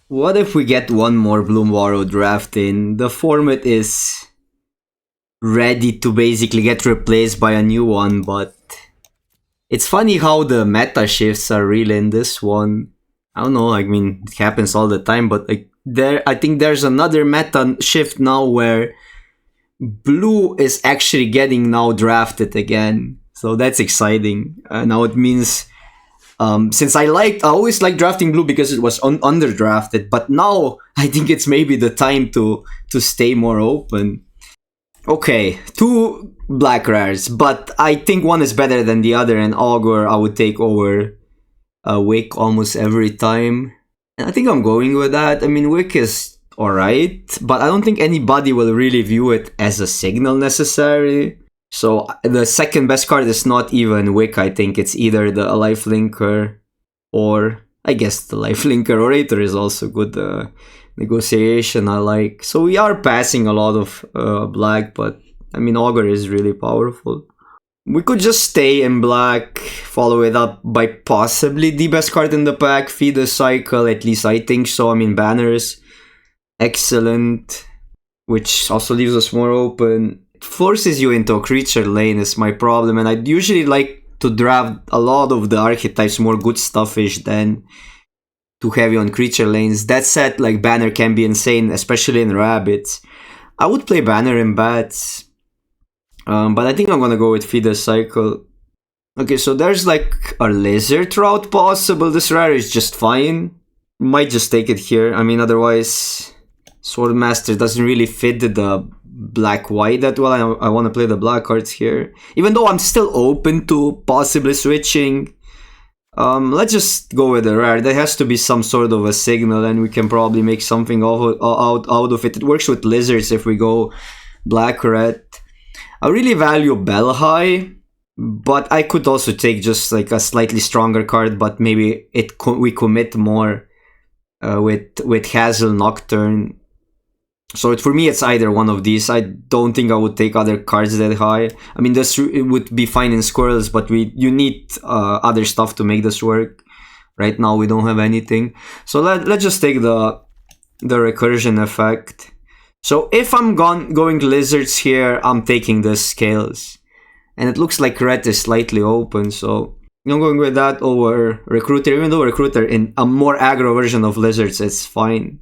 What if we get one more Bloomburrow draft in? The format is ready to basically get replaced by a new one, but it's funny how the meta shifts are real in this one. I don't know, I mean, it happens all the time, but like I think there's another meta shift now where blue is actually getting now drafted again. So that's exciting. Now it means since I always liked drafting blue because it was underdrafted, but now I think it's maybe the time to stay more open. Okay, two black rares, but I think one is better than the other, and Augur I would take over Wick almost every time. And I think I'm going with that. I mean, Wick is alright, but I don't think anybody will really view it as a signal necessarily. So the second best card is not even Wick, I think it's either the Lifelinker or I guess the Lifelinker Orator is also good negotiation I like. So we are passing a lot of black, but I mean Augur is really powerful. We could just stay in black, follow it up by possibly the best card in the pack, Feed the Cycle, at least I think so. I mean Banners, excellent, which also leaves us more open. It forces you into a creature lane is my problem, and I usually like to draft a lot of the archetypes more good stuffish than too heavy on creature lanes. That said, like Banner can be insane, especially in rabbits. I would play Banner in bats, but I think I'm gonna go with Feed the Cycle. Okay, so there's like a Lizard route possible. This rare is just fine. Might just take it here. I mean, otherwise Swordmaster doesn't really fit the black-white that well. I want to play the black cards here. Even though I'm still open to possibly switching. Let's just go with the rare. There has to be some sort of a signal, and we can probably make something out of it. It works with lizards if we go black-red. I really value Belhai, but I could also take just like a slightly stronger card, but maybe we commit more with Hazel Nocturne. So for me, it's either one of these. I don't think I would take other cards that high. I mean, it would be fine in Squirrels, but you need other stuff to make this work. Right now, we don't have anything. So let's just take the recursion effect. So if I'm going lizards here, I'm taking the scales. And it looks like red is slightly open, so I'm going with that over Recruiter. Even though Recruiter in a more aggro version of lizards, it's fine.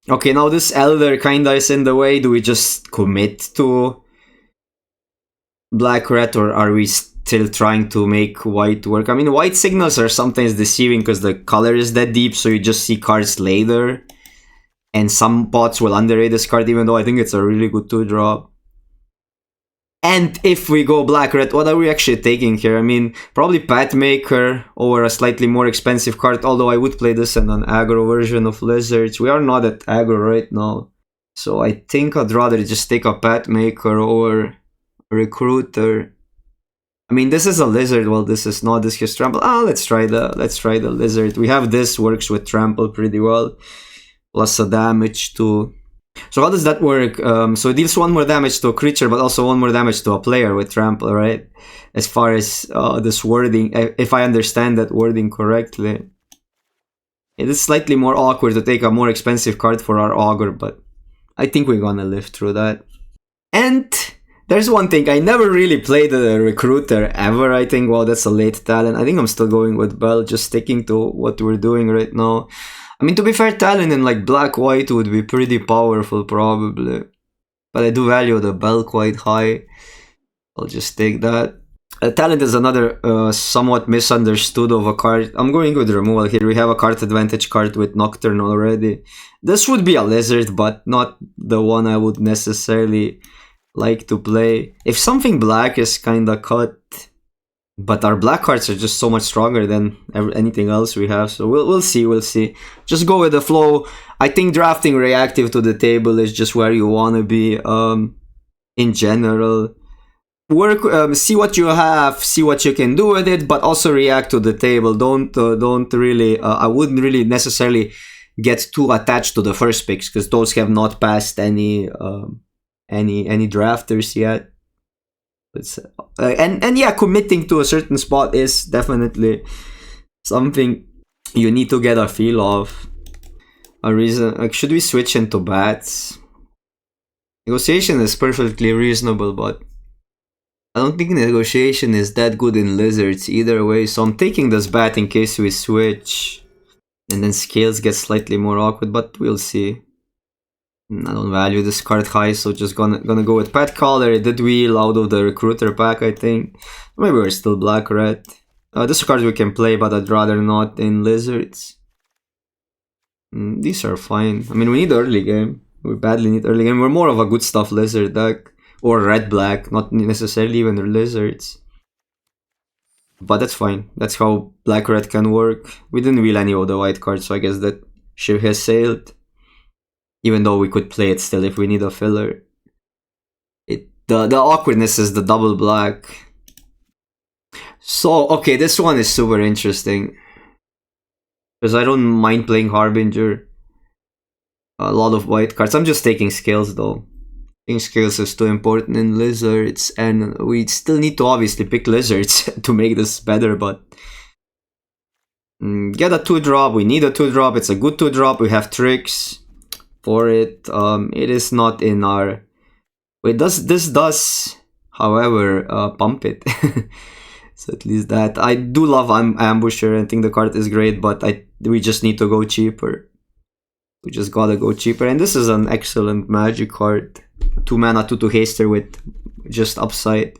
Okay, now this Elder kinda is in the way. Do we just commit to black-red, or are we still trying to make white work? I mean, white signals are sometimes deceiving because the color is that deep, so you just see cards later. And some bots will underrate this card, even though I think it's a really good 2-drop. And if we go black-red, what are we actually taking here? I mean, probably Pathmaker over a slightly more expensive card, although I would play this in an aggro version of Lizards. We are not at aggro right now. So I think I'd rather just take a Pathmaker over Recruiter. I mean, this is a Lizard. Well, this is not. This is Trample. Let's try the Lizard. We have this, works with Trample pretty well. Plus a damage to... So how does that work? So it deals 1 more damage to a creature, but also 1 more damage to a player with Trample, right? As far as this wording, if I understand that wording correctly. It is slightly more awkward to take a more expensive card for our Augur, but I think we're gonna live through that. And there's one thing, I never really played the Recruiter ever, I think. Well, that's a late talent. I think I'm still going with Bell, just sticking to what we're doing right now. I mean, to be fair, talent in like black-white would be pretty powerful, probably. But I do value the Bell quite high. I'll just take that. Talent is another somewhat misunderstood of a card. I'm going with removal here. We have a card advantage card with Nocturne already. This would be a Lizard, but not the one I would necessarily like to play. If something black is kinda cut... But our black cards are just so much stronger than anything else we have. So we'll see. Just go with the flow. I think drafting reactive to the table is just where you want to be in general. Work, see what you have, see what you can do with it, but also react to the table. Don't really... I wouldn't really necessarily get too attached to the first picks, because those have not passed any drafters yet. And yeah, committing to a certain spot is definitely something you need to get a feel of. a reason. Like, should we switch into bats? Negotiation is perfectly reasonable, but I don't think negotiation is that good in lizards either way. So I'm taking this bat in case we switch. And then scales get slightly more awkward, but we'll see. I don't value this card high, so just gonna go with Pet Collar. It did wheel out of the Recruiter pack, I think. Maybe we're still black-red. This card we can play, but I'd rather not in lizards. These are fine. I mean, we need early game. We badly need early game. We're more of a good stuff lizard deck. Or red-black, not necessarily even lizards. But that's fine. That's how black-red can work. We didn't wheel any of the white cards, so I guess that ship has sailed. Even though we could play it still if we need a filler. The awkwardness is the double black. So, okay, this one is super interesting. Because I don't mind playing Harbinger. A lot of white cards. I'm just taking Scales though. I think Scales is too important in lizards. And we still need to obviously pick lizards to make this better, but... get a 2-drop. We need a 2-drop. It's a good 2-drop. We have tricks for it. It is not in our... Wait, this does, however, pump it. So at least that. I do love Ambusher and think the card is great, but we just need to go cheaper. We just gotta go cheaper. And this is an excellent magic card. 2 mana, 2/2 haster with just upside.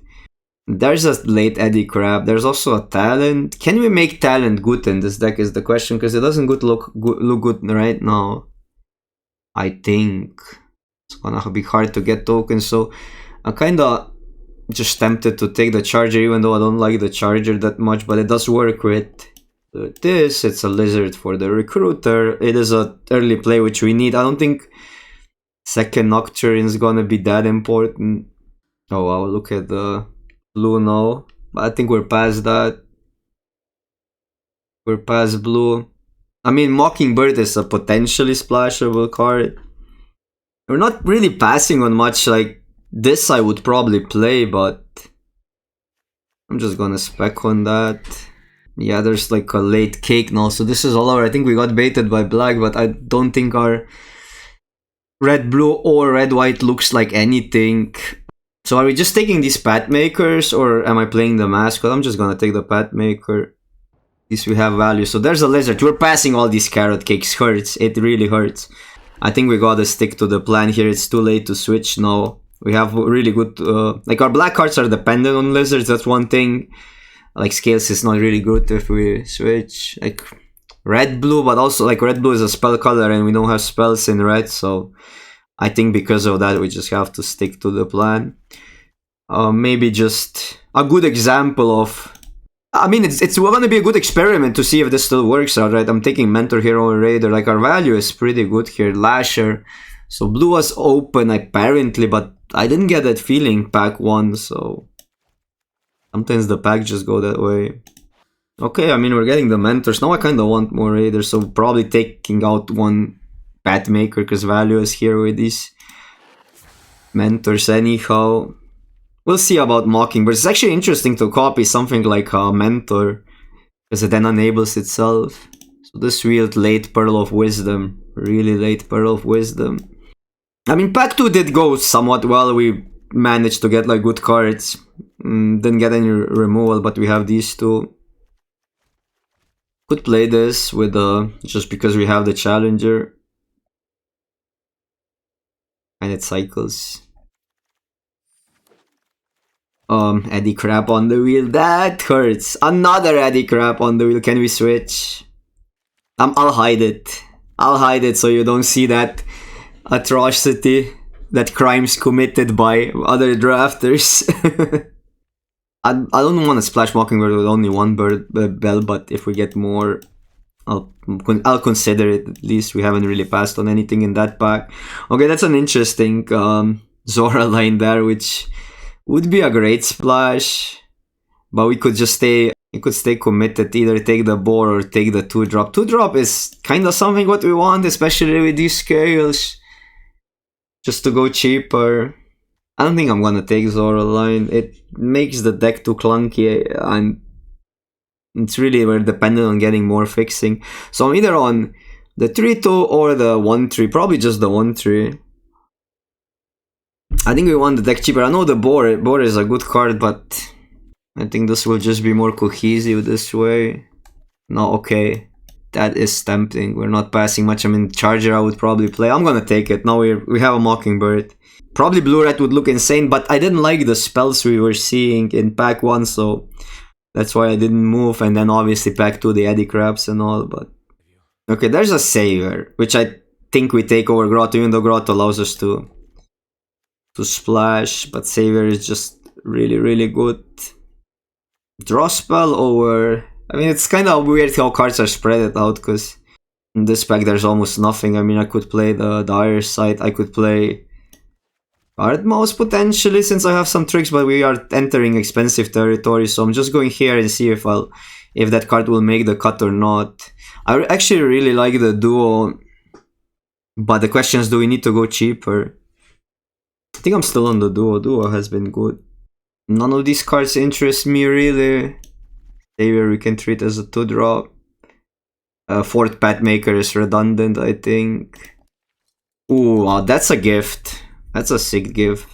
There's a late Eddie Crab. There's also a talent. Can we make talent good in this deck is the question, because it doesn't look good right now. I think it's gonna be hard to get tokens, so I'm kinda just tempted to take the charger, even though I don't like the charger that much, but it does work with this. It's a lizard for the recruiter. It is a early play which we need. I don't think second Nocturne is gonna be that important. Oh wow, look at the blue now. But I think we're past that. We're past blue. I mean, Mockingbird is a potentially splashable card. We're not really passing on much. Like this I would probably play, but I'm just gonna spec on that. Yeah, there's like a late cake now, so this is all over. I think we got baited by black, but I don't think our red-blue or red-white looks like anything. So are we just taking these Pat Makers, or am I playing the Mascot? I'm just gonna take the Pat Maker. At least we have value. So there's a lizard. We're passing all these carrot cakes. Hurts. It really hurts. I think we gotta stick to the plan here. It's too late to switch now. We have really good... like our black cards are dependent on lizards. That's one thing. Like Scales is not really good if we switch. Like red-blue, but also like red-blue is a spell color and we don't have spells in red. So I think because of that we just have to stick to the plan. Maybe just a good example of... I mean, it's gonna be a good experiment to see if this still works out, right? I'm taking Mentor, Hero, and Raider. Like, our value is pretty good here. Lasher. So blue was open, apparently, but I didn't get that feeling pack 1, so... Sometimes the pack just go that way. Okay, I mean, we're getting the Mentors. Now I kinda want more Raiders, so probably taking out one Pat Maker, because value is here with these Mentors anyhow. We'll see about Mockingbird. It's actually interesting to copy something like a Mentor, because it then enables itself. So this wheeled late Pearl of Wisdom. Really late Pearl of Wisdom. I mean, pack 2 did go somewhat well. We managed to get like good cards. Didn't get any removal, but we have these two. Could play this with just because we have the Challenger. And it cycles. Eddie Crap on the wheel. That hurts. Another Eddie Crap on the wheel. Can we switch? I'll hide it. I'll hide it so you don't see that atrocity, that crimes committed by other drafters. I don't want to splash Mockingbird with only one bell, but if we get more, I'll consider it. At least we haven't really passed on anything in that pack. Okay, that's an interesting Zora line there, which would be a great splash, but we could just stay. You could stay committed, either take the board or take the 2-drop. 2-drop is kind of something what we want, especially with these scales. Just to go cheaper. I don't think I'm gonna take Zora line. It makes the deck too clunky, and it's really we're dependent on getting more fixing. So I'm either on The 3-2 or the 1-3. Probably just the 1-3. I think we want the deck cheaper. I know the boar. Boar is a good card, but I think this will just be more cohesive this way. No, okay. That is tempting. We're not passing much. I mean, Charger I would probably play. I'm gonna take it. Now we have a Mockingbird. Probably Blue Red would look insane, but I didn't like the spells we were seeing in pack 1, so that's why I didn't move. And then obviously pack 2, the Eddie Crabs and all, but... Okay, there's a Saver, which I think we take over Grotto, even though Grotto allows us to splash, but Saver is just really, really good. Draw spell over... I mean, it's kind of weird how cards are spread out, because in this pack there's almost nothing. I mean, I could play the Dire Sight, I could play Card Mouse potentially, since I have some tricks, but we are entering expensive territory, so I'm just going here and see if that card will make the cut or not. I actually really like the Duo, but the question is, do we need to go cheaper? I think I'm still on the Duo. Duo has been good. None of these cards interest me really. Savior we can treat as a 2-drop. Fourth Pathmaker is redundant, I think. Ooh, wow, that's a gift. That's a sick gift.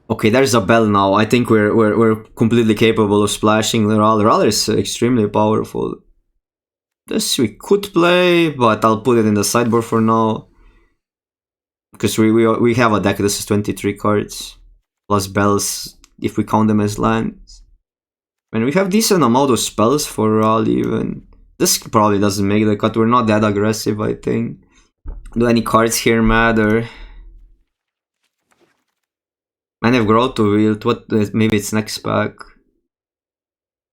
Okay, there's a Bell now. I think we're completely capable of splashing the Raller. Raller is extremely powerful. This we could play, but I'll put it in the sideboard for now. Because we have a deck. This is 23 cards. Plus Bells, if we count them as lands. And we have decent amount of spells for Raleigh even. This probably doesn't make the cut. We're not that aggressive, I think. Do any cards here matter? Man have Grotto Wield. What? Maybe it's next pack.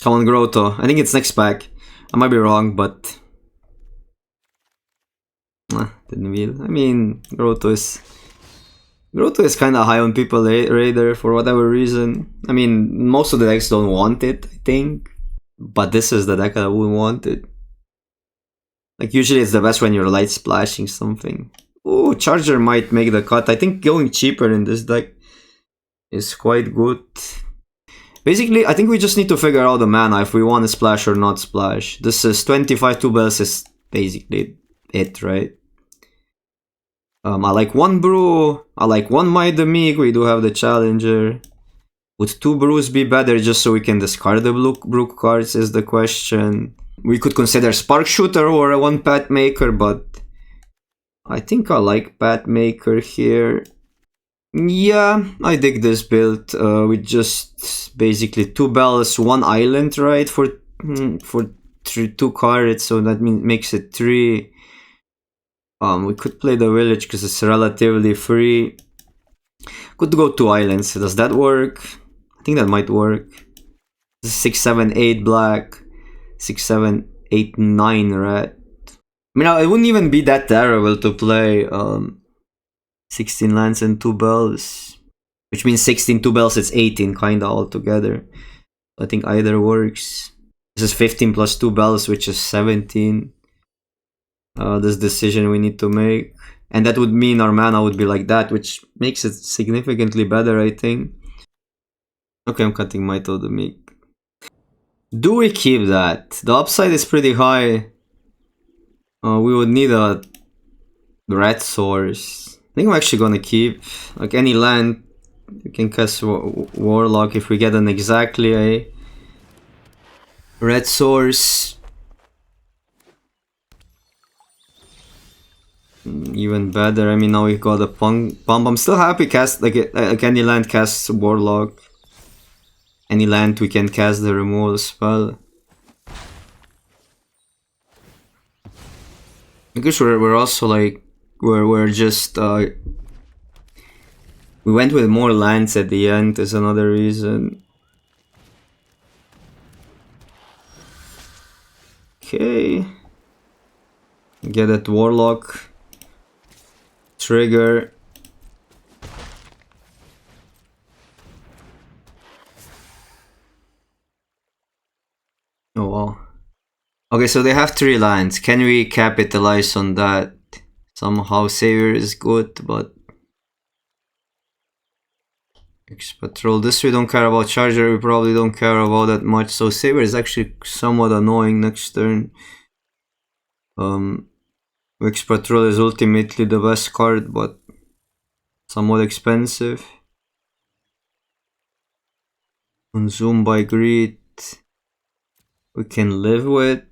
Come on, Grotto. I think it's next pack. I might be wrong, but... didn't wield. I mean, Grotto is kind of high on people's radar for whatever reason. I mean, most of the decks don't want it, I think. But this is the deck that would want it. Like, usually it's the best when you're light splashing something. Ooh, Charger might make the cut. I think going cheaper in this deck is quite good. Basically, I think we just need to figure out the mana if we want to splash or not splash. This is 25, 2 bells is basically it, right? I like 1 brew, I like 1 Might the Meek, we do have the Challenger. Would 2 brews be better just so we can discard the Brook cards is the question. We could consider Spark Shooter or a 1 Pathmaker, but I think I like Pathmaker here. Yeah, I dig this build with just basically 2 bells, 1 island, right? For 2 cards, so that makes it 3. We could play the village because it's relatively free. Could go 2 islands. Does that work? I think that might work. 6, 7, 8 black. 6, 7, 8, 9 red. I mean, it wouldn't even be that terrible to play 16 lands and 2 bells. Which means 16, 2 bells, it's 18 kinda altogether. I think either works. This is 15 plus 2 bells, which is 17. This decision we need to make. And that would mean our mana would be like that, which makes it significantly better, I think. Okay, I'm cutting Might of the Meek. Do we keep that? The upside is pretty high. We would need a red source. I think I'm actually gonna keep, like, any land. You can cast Warlock if we get an exactly a red source. Even better. I mean, now we got a pump. I'm still happy cast like any land casts Warlock. Any land we can cast the removal spell. I guess we're also like we're just we went with more lands at the end is another reason. Okay. Get that Warlock. Trigger. Oh wow. Okay, so they have 3 lands. Can we capitalize on that? Somehow Savior is good, but X-Patrol. This we don't care about. Charger we probably don't care about that much. So Savior is actually somewhat annoying next turn. Wix Patrol is ultimately the best card, but somewhat expensive. Consume by Greed, we can live with.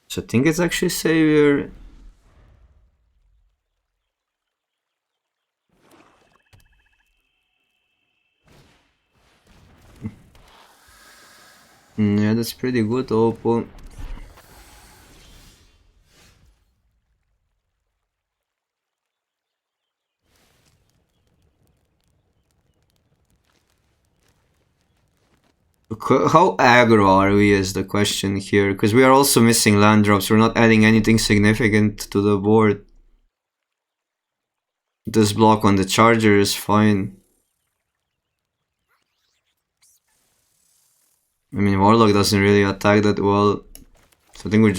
So I think it's actually Savior. Yeah, that's pretty good, Oppo. How aggro are we is the question here, because we are also missing land drops. We're not adding anything significant to the board. This block on the charger is fine. I mean, Warlock doesn't really attack that well, so I think we're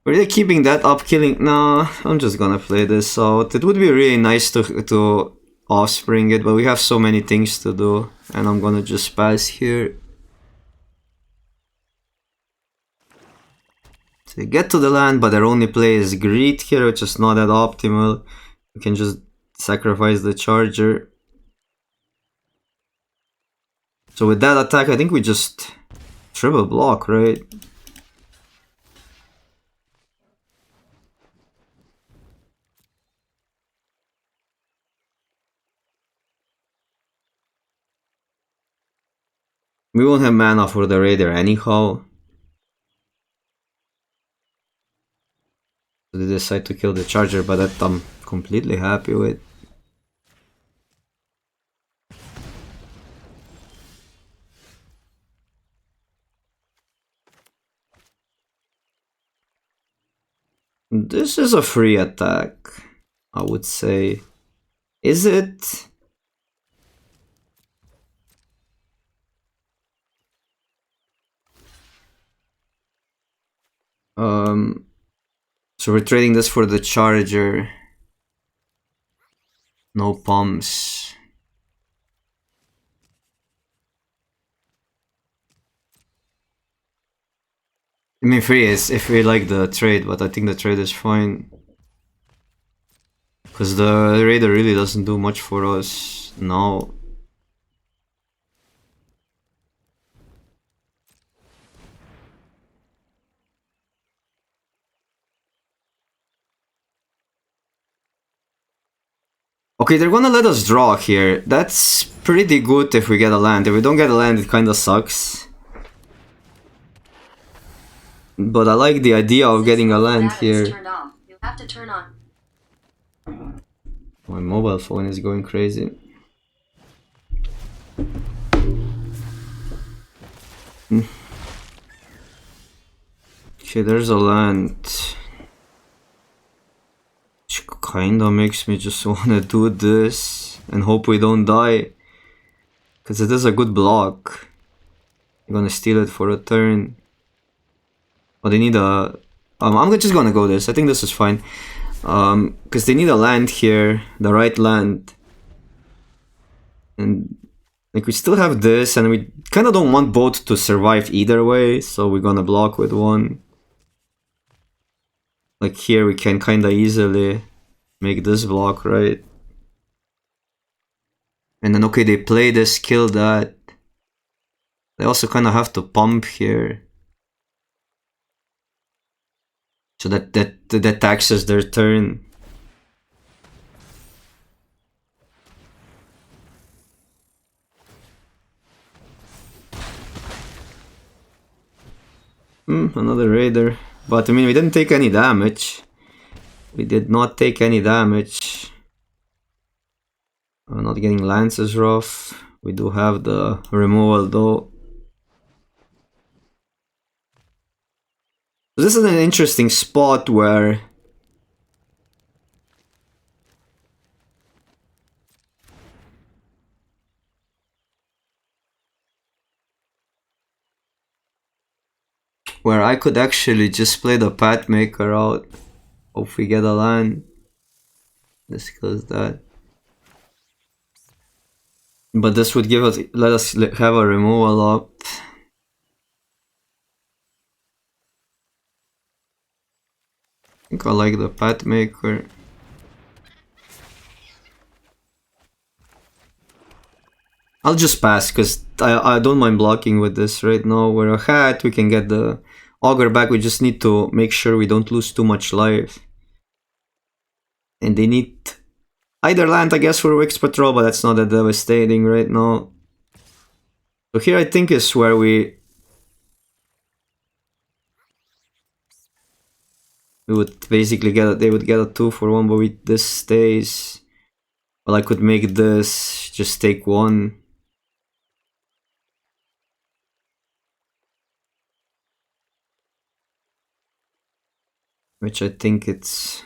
really keeping that up, killing. Nah, I'm just gonna play this out. It would be really nice to offspring it, but we have so many things to do, and I'm gonna just pass here. So they get to the land, but their only play is Greed here, which is not that optimal. We can just sacrifice the charger. So with that attack, I think we just triple block, right? We won't have mana for the Raider anyhow. So they decide to kill the charger, but that I'm completely happy with. This is a free attack, I would say. Is it? So we're trading this for the charger. No pumps. I mean, free is if we like the trade, but I think the trade is fine. Because the Raider really doesn't do much for us now. Okay, they're gonna let us draw here. That's pretty good if we get a land. If we don't get a land, it kinda sucks. But I like the idea of getting a land here. You have to turn on. My mobile phone is going crazy. Okay, there's a land. Which kinda makes me just wanna do this and hope we don't die. Because it is a good block. I'm gonna steal it for a turn. But they need a... I'm just gonna go this. I think this is fine. Because they need a land here. The right land. And like we still have this, and we kind of don't want both to survive either way, so we're gonna block with one. Like here we can kind of easily make this block, right? And then okay, they play this, kill that. They also kind of have to pump here. So that taxes their turn. Another Raider. But I mean, we didn't take any damage. We did not take any damage. Not getting Lance is rough. We do have the removal though. So this is an interesting spot where I could actually just play the Path Maker out. Hope we get a land. This kills that. But this would give us, let us have a removal up. think I like the path maker. I'll just pass because I don't mind blocking with this right now. We're a hat, we can get the augur back, we just need to make sure we don't lose too much life. And they need either land, I guess, for Wix Patrol, but that's not that devastating right now. So here I think is where we would basically get they would get a 2-for-1, but this stays. Well, I could make this just take 1. Which I think it's...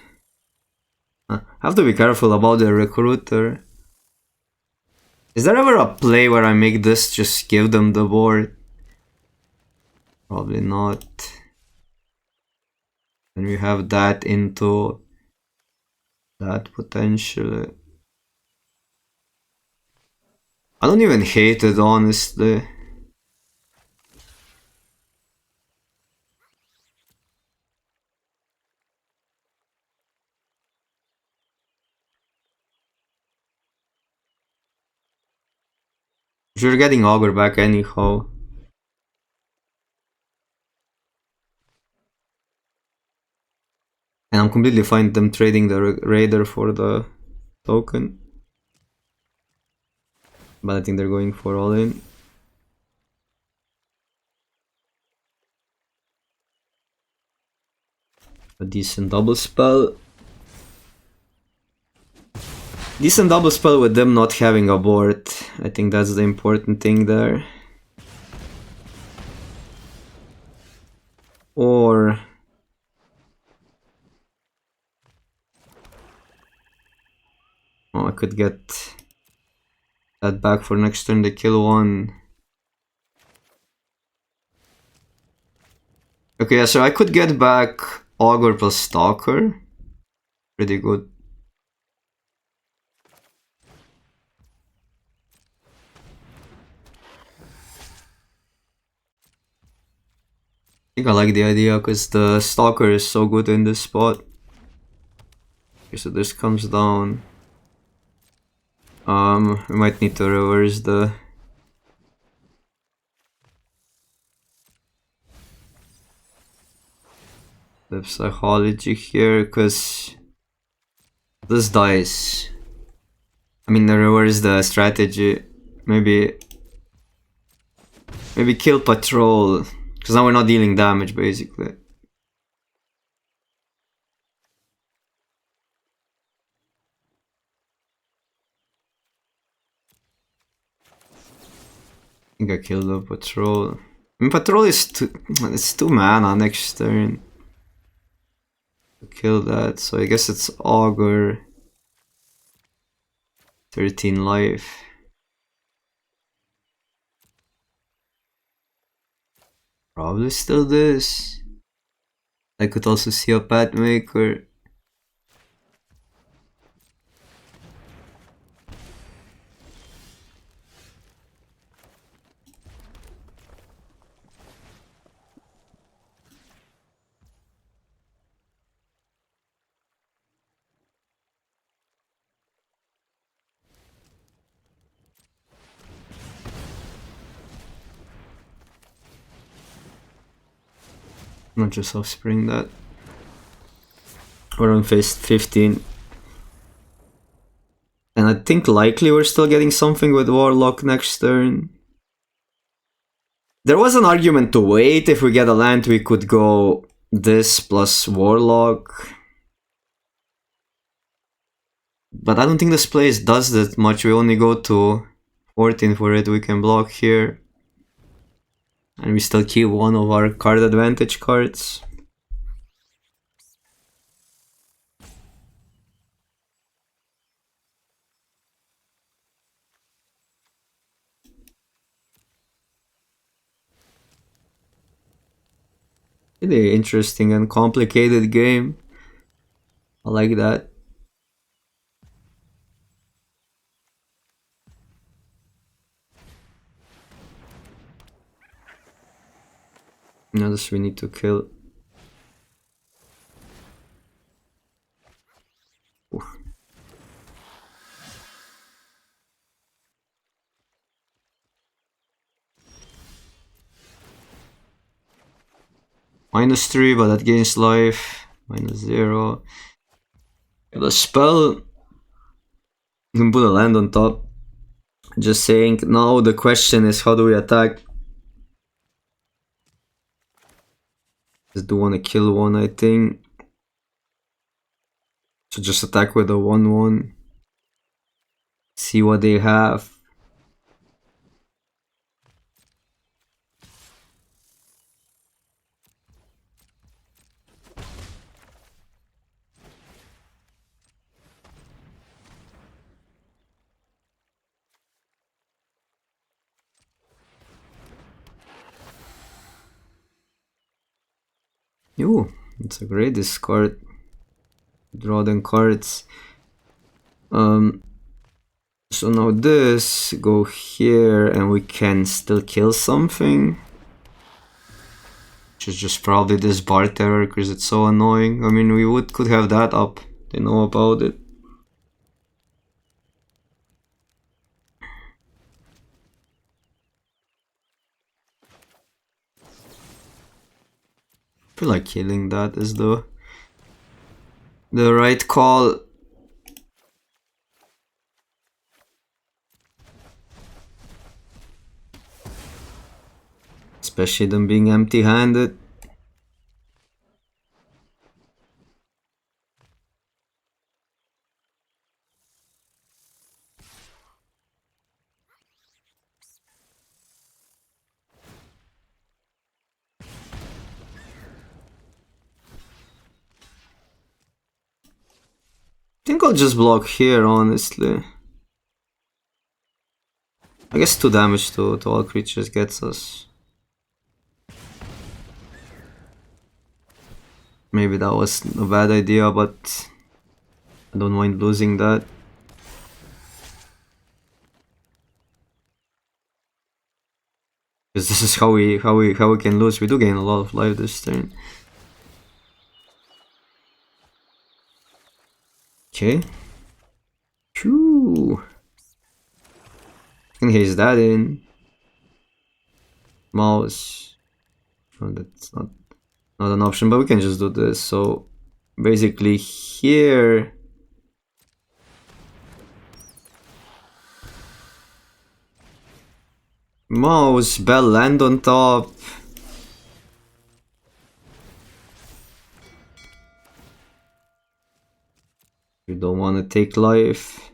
I have to be careful about the recruiter. Is there ever a play where I make this just give them the board? Probably not. And we have that into that potentially. I don't even hate it, honestly. You're getting augur back anyhow. And I'm completely fine them trading the raider for the token. But I think they're going for all in. A decent double spell. Decent double spell with them not having a board. I think that's the important thing there. Or... oh, I could get that back for next turn, they kill 1. Okay, so I could get back augur plus stalker. Pretty good. I think I like the idea because the stalker is so good in this spot. Okay, so this comes down. We might need to reverse the... psychology here, because this dies. I mean, reverse the strategy. Maybe kill patrol, because now we're not dealing damage basically. I think I killed the patrol. I mean, patrol is it's 2 mana next turn to kill that, so I guess it's augur. 13 life. Probably still this. I could also see a path maker. Not just offspring that. We're on phase 15. And I think likely we're still getting something with Warlock next turn. There was an argument to wait. If we get a land, we could go this plus Warlock. But I don't think this place does that much. We only go to 14 for it. We can block here. And we still keep one of our card advantage cards. Really interesting and complicated game. I like that. Now this we need to kill. -3, but that gains life. -0. The spell. You can put a land on top. Just saying. Now the question is, how do we attack? Just do want to kill one, I think. So just attack with a 1/1. See what they have. Ooh, it's a great discard. Draw them cards. So now this, go here, and we can still kill something. Which is just probably this bar terror, because it's so annoying. I mean, we could have that up. They know about it. I feel like killing that is the right call. Especially them being empty-handed. I think I'll just block here, honestly. I guess 2 damage to all creatures gets us. Maybe that was a bad idea, but I don't mind losing that. Because this is how we can lose. We do gain a lot of life this turn. Okay. Phew. I can haze that in. Mouse. Oh, that's not an option, but we can just do this. So basically here. Mouse, Bell, land on top. You don't want to take life.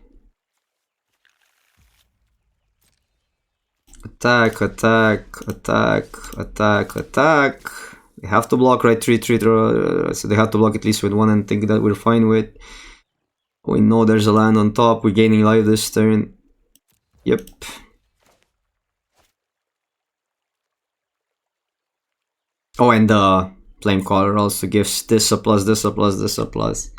Attack, attack, attack, attack, attack. They have to block, right? 3/3, so they have to block at least with 1 and think that we're fine with. We know there's a land on top. We're gaining life this turn. Yep. Oh, and the flame caller also gives this a plus, this a plus, this a plus.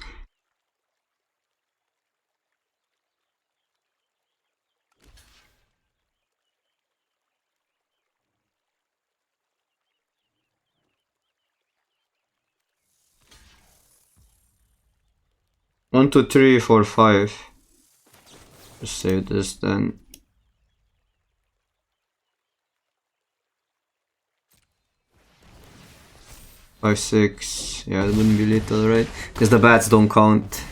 One, two, three, four, five. Just save this then. Five, six. Yeah, it wouldn't be little, right? Because the bats don't count.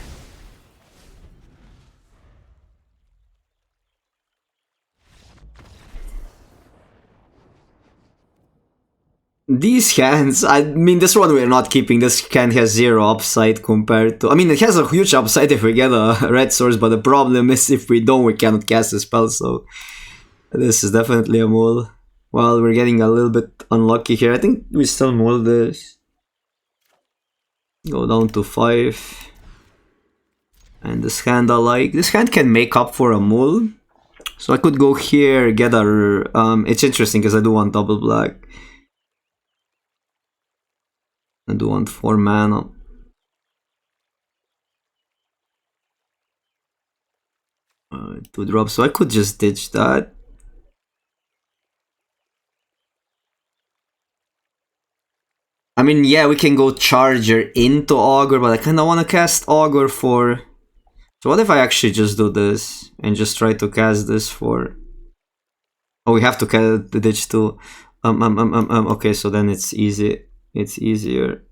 These hands, I mean, this one we're not keeping. This hand has 0 upside compared to... I mean, it has a huge upside if we get a red source, but the problem is if we don't, we cannot cast a spell, so... This is definitely a mull. Well, we're getting a little bit unlucky here. I think we still mull this. Go down to 5. And this hand I like. This hand can make up for a mull. So I could go here, get a... it's interesting because I do want double black. I do want 4 mana. To drop, so I could just ditch that. I mean, yeah, we can go Charger into Augur, but I kind of want to cast Augur for... So what if I actually just do this and just try to cast this for... Oh, we have to cast the ditch too. Okay, so then it's easy. it's easier.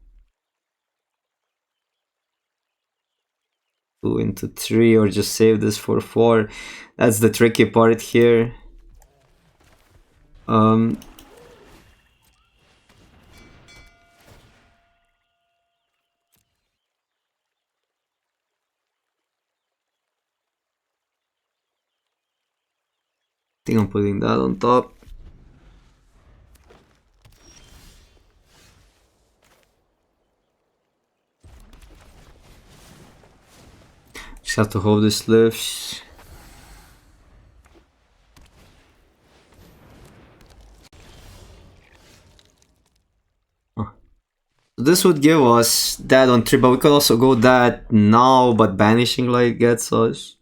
2 into 3, or just save this for 4. That's the tricky part here. I think I'm putting that on top. Just have to hope this lives. Oh. This would give us that on 3, but we could also go that now, but Banishing Light gets us.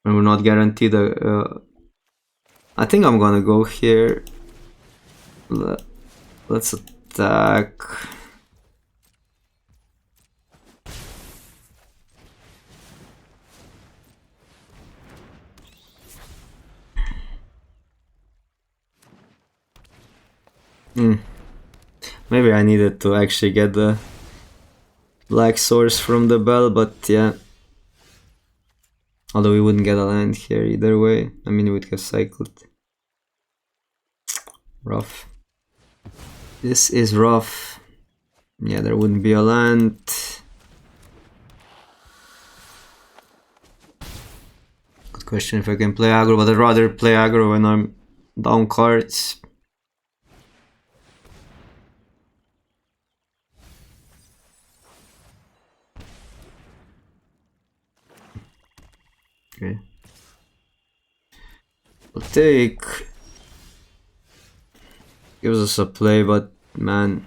And we're not guaranteed a... I think I'm gonna go here. Let's attack. Maybe I needed to actually get the black source from the bell, but yeah. Although we wouldn't get a land here either way. I mean, we would have cycled. Rough. This is rough. Yeah, there wouldn't be a land. Good question if I can play aggro, but I'd rather play aggro when I'm down cards. Okay. We'll take. Gives us a play, but man.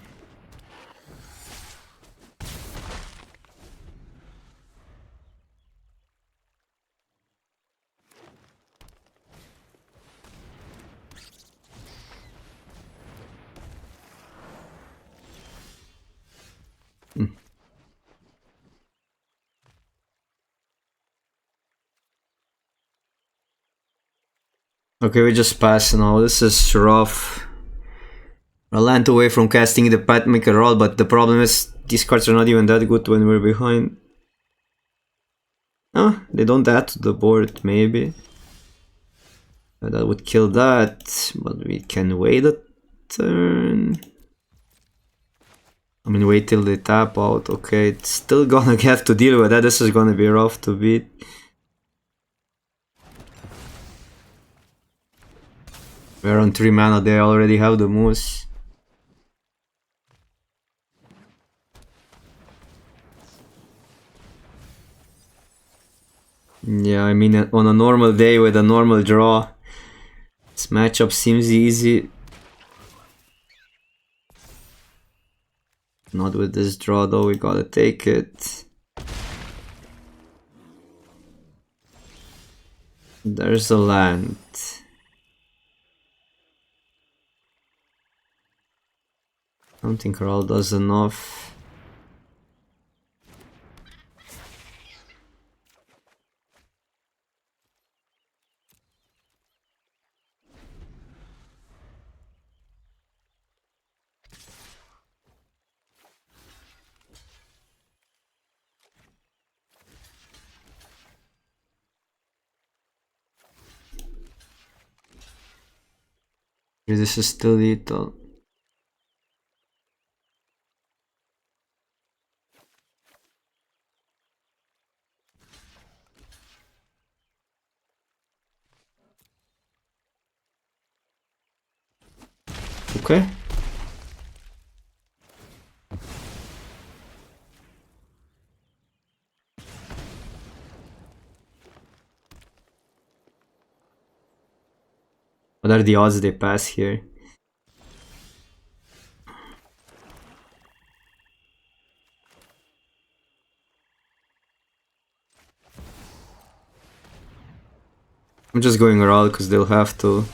Okay, we just pass now. This is rough. A land away from casting the Pathmaker roll, but the problem is these cards are not even that good when we're behind. Oh, they don't add to the board, maybe. That would kill that, but we can wait a turn. I mean, wait till they tap out. Okay, it's still gonna have to deal with that. This is gonna be rough to beat. We're on 3 mana, they already have the moose. Yeah, I mean, on a normal day with a normal draw, this matchup seems easy. Not with this draw though, we gotta take it. There's a land. I don't think Raul does enough. This is still lethal. Okay. What are the odds they pass here? I'm just going around because they'll have to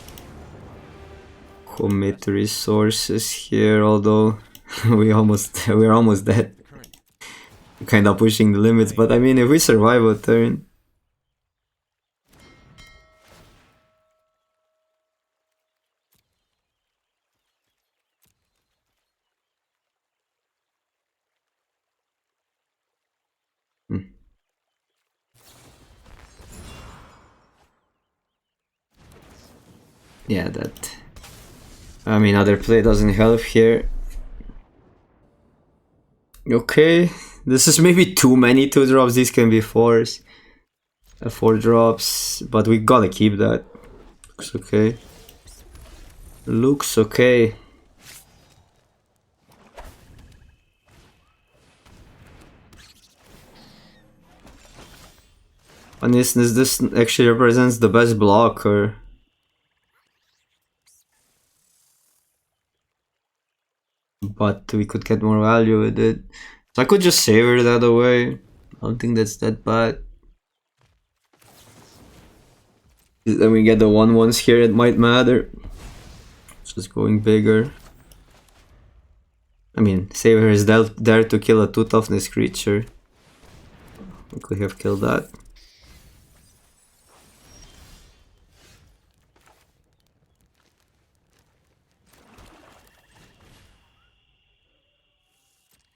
commit resources here, although we're almost dead. Kinda pushing the limits, but I mean, if we survive a turn, Yeah, that... I mean, other play doesn't help here. Okay, this is maybe too many 2-drops. These can be 4s. 4 drops, but we gotta keep that. Looks okay. Looks okay. On this actually represents the best blocker. But we could get more value with it. So I could just savor that away. I don't think that's that bad. Then we get the 1/1s here, it might matter. Just going bigger. I mean, Saver is there to kill a 2 toughness creature. We could have killed that.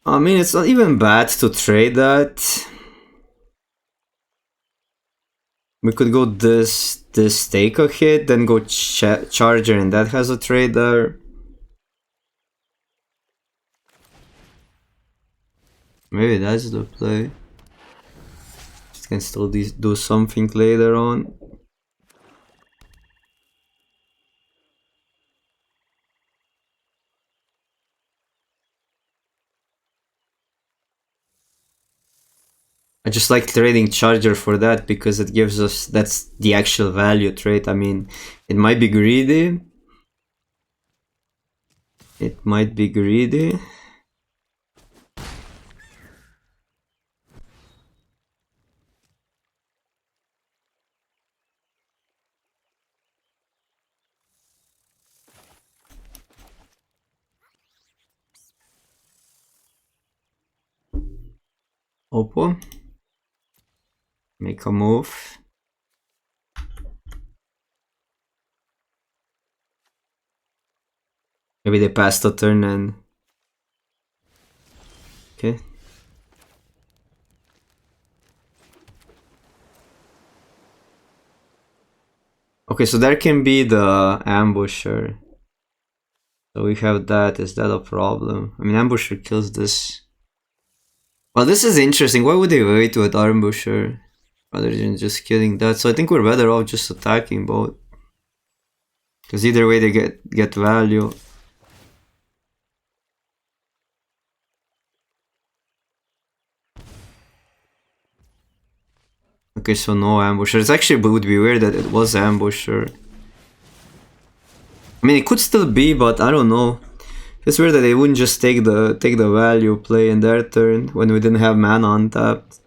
I mean, it's not even bad to trade that. We could go this take a hit, then go Charger, and that has a trade there. Maybe that's the play. Can still do something later on. I just like trading Charger for that because it gives us, that's the actual value trade. I mean, it might be greedy. It might be greedy. Oppo. Make a move. Maybe they passed the turn and... Okay. Okay, so there can be the Ambusher. So we have that. Is that a problem? I mean, Ambusher kills this. Well, this is interesting. Why would they wait with Ambusher rather than just killing that? So I think we're better off just attacking both. Because either way they get value. Okay, so no Ambusher. It's actually would be weird that it was Ambusher. I mean, it could still be, but I don't know. It's weird that they wouldn't just take the value play in their turn when we didn't have mana untapped.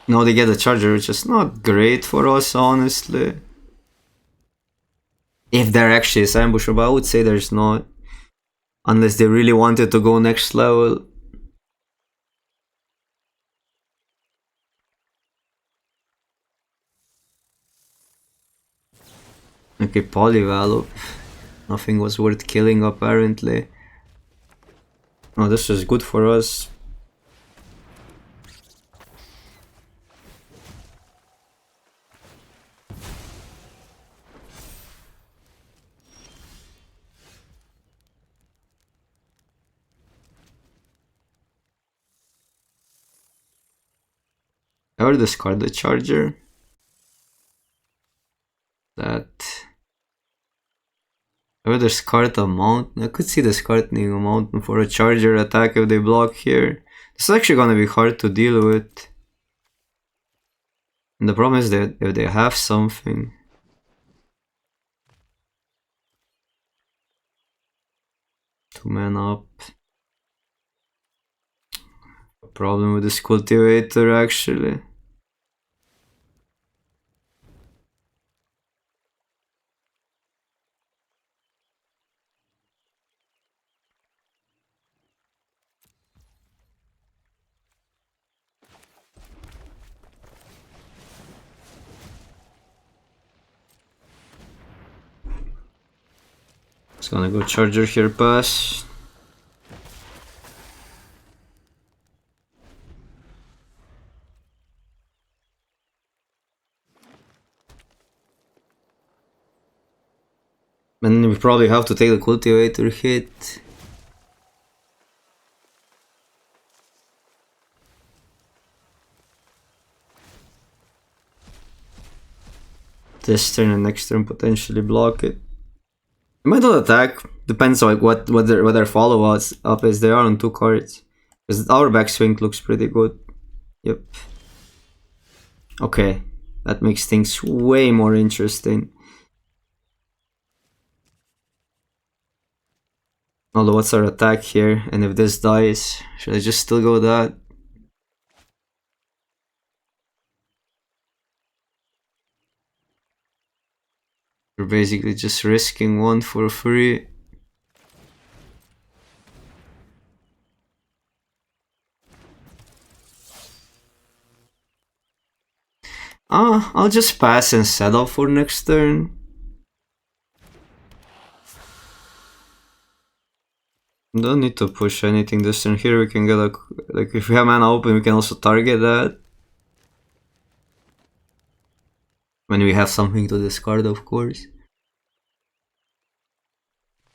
No, they get a Charger, which is not great for us, honestly. If there actually is Ambusher, but I would say there's not. Unless they really wanted to go next level. Okay, Polyvalve. Nothing was worth killing apparently. Oh, this is good for us. I will discard the Charger. That... I would discard a Mountain. I could see discarding a Mountain for a Charger attack if they block here. This is actually gonna be hard to deal with. And the problem is that if they have something... 2 mana up. A problem with this Cultivator actually. It's gonna go Charger here, pass. And we probably have to take the cultivator hit. This turn and next turn potentially block it. I might not attack. Depends on like what their follow up is. They are on 2 cards. Because our backswing looks pretty good. Yep. Okay. That makes things way more interesting. Although what's our attack here? And if this dies, should I just still go that? We're basically just risking 1 for free. I'll just pass and set up for next turn. Don't need to push anything this turn. Here we can get a... Like, if we have mana open, we can also target that. When we have something to discard, of course.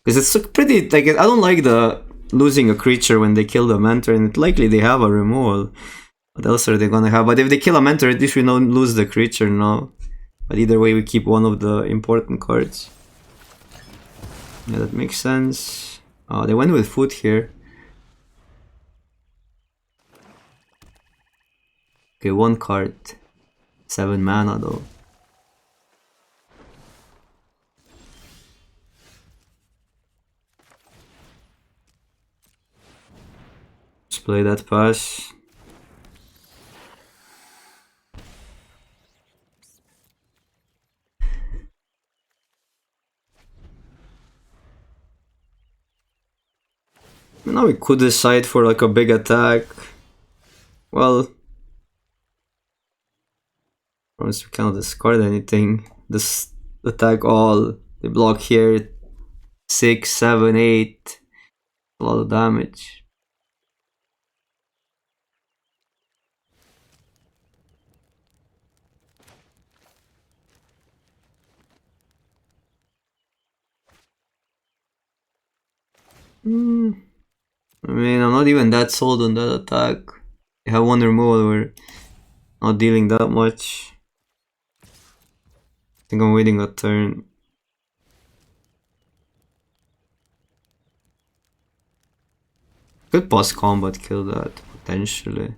Because it's pretty... Like, I don't like the losing a creature when they kill the mentor, and likely they have a removal. What else are they gonna have? But if they kill a mentor, at least we don't lose the creature now. But either way, we keep one of the important cards. Yeah, that makes sense. Oh, they went with food here. Okay, 1 card. 7 mana though. Let's play that pass. Now we could decide for like a big attack. Well, once we cannot discard anything. This attack all. They block here. 6, 7, 8. A lot of damage. I mean, I'm not even that sold on that attack. They have 1 removal, we're not dealing that much. I think I'm waiting a turn. Could pause combat kill that, potentially.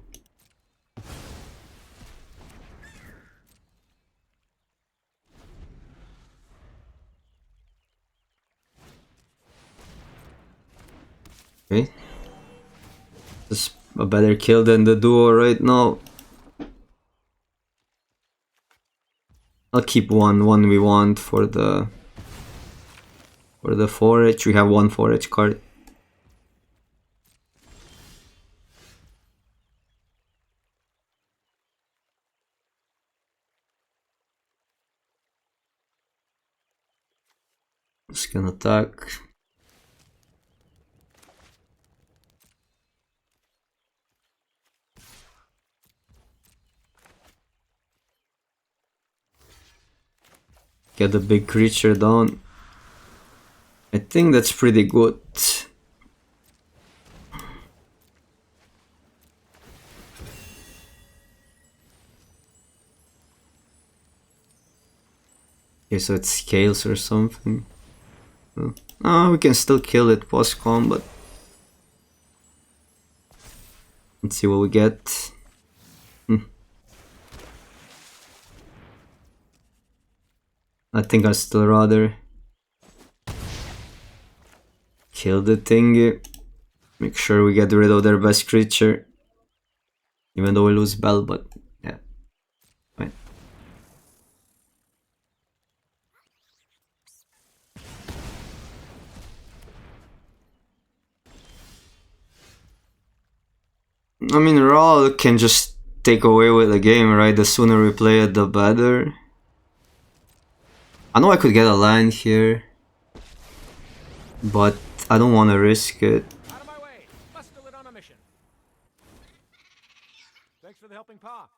Okay. This is a better kill than the duo right now. I'll keep one we want for the forage. We have 1 forage card. Just gonna attack. Get the big creature down. I think that's pretty good. Okay, so it scales or something. Oh, we can still kill it post combat. Let's see what we get. I think I'd still rather kill the thingy. Make sure we get rid of their best creature. Even though we lose Bell, but yeah. Fine. I mean, Raw can just take away with the game, right? The sooner we play it, the better. I know I could get a land here, but I don't want to risk it. Out of my way! Bustle it on a mission. Thanks for the helping paw.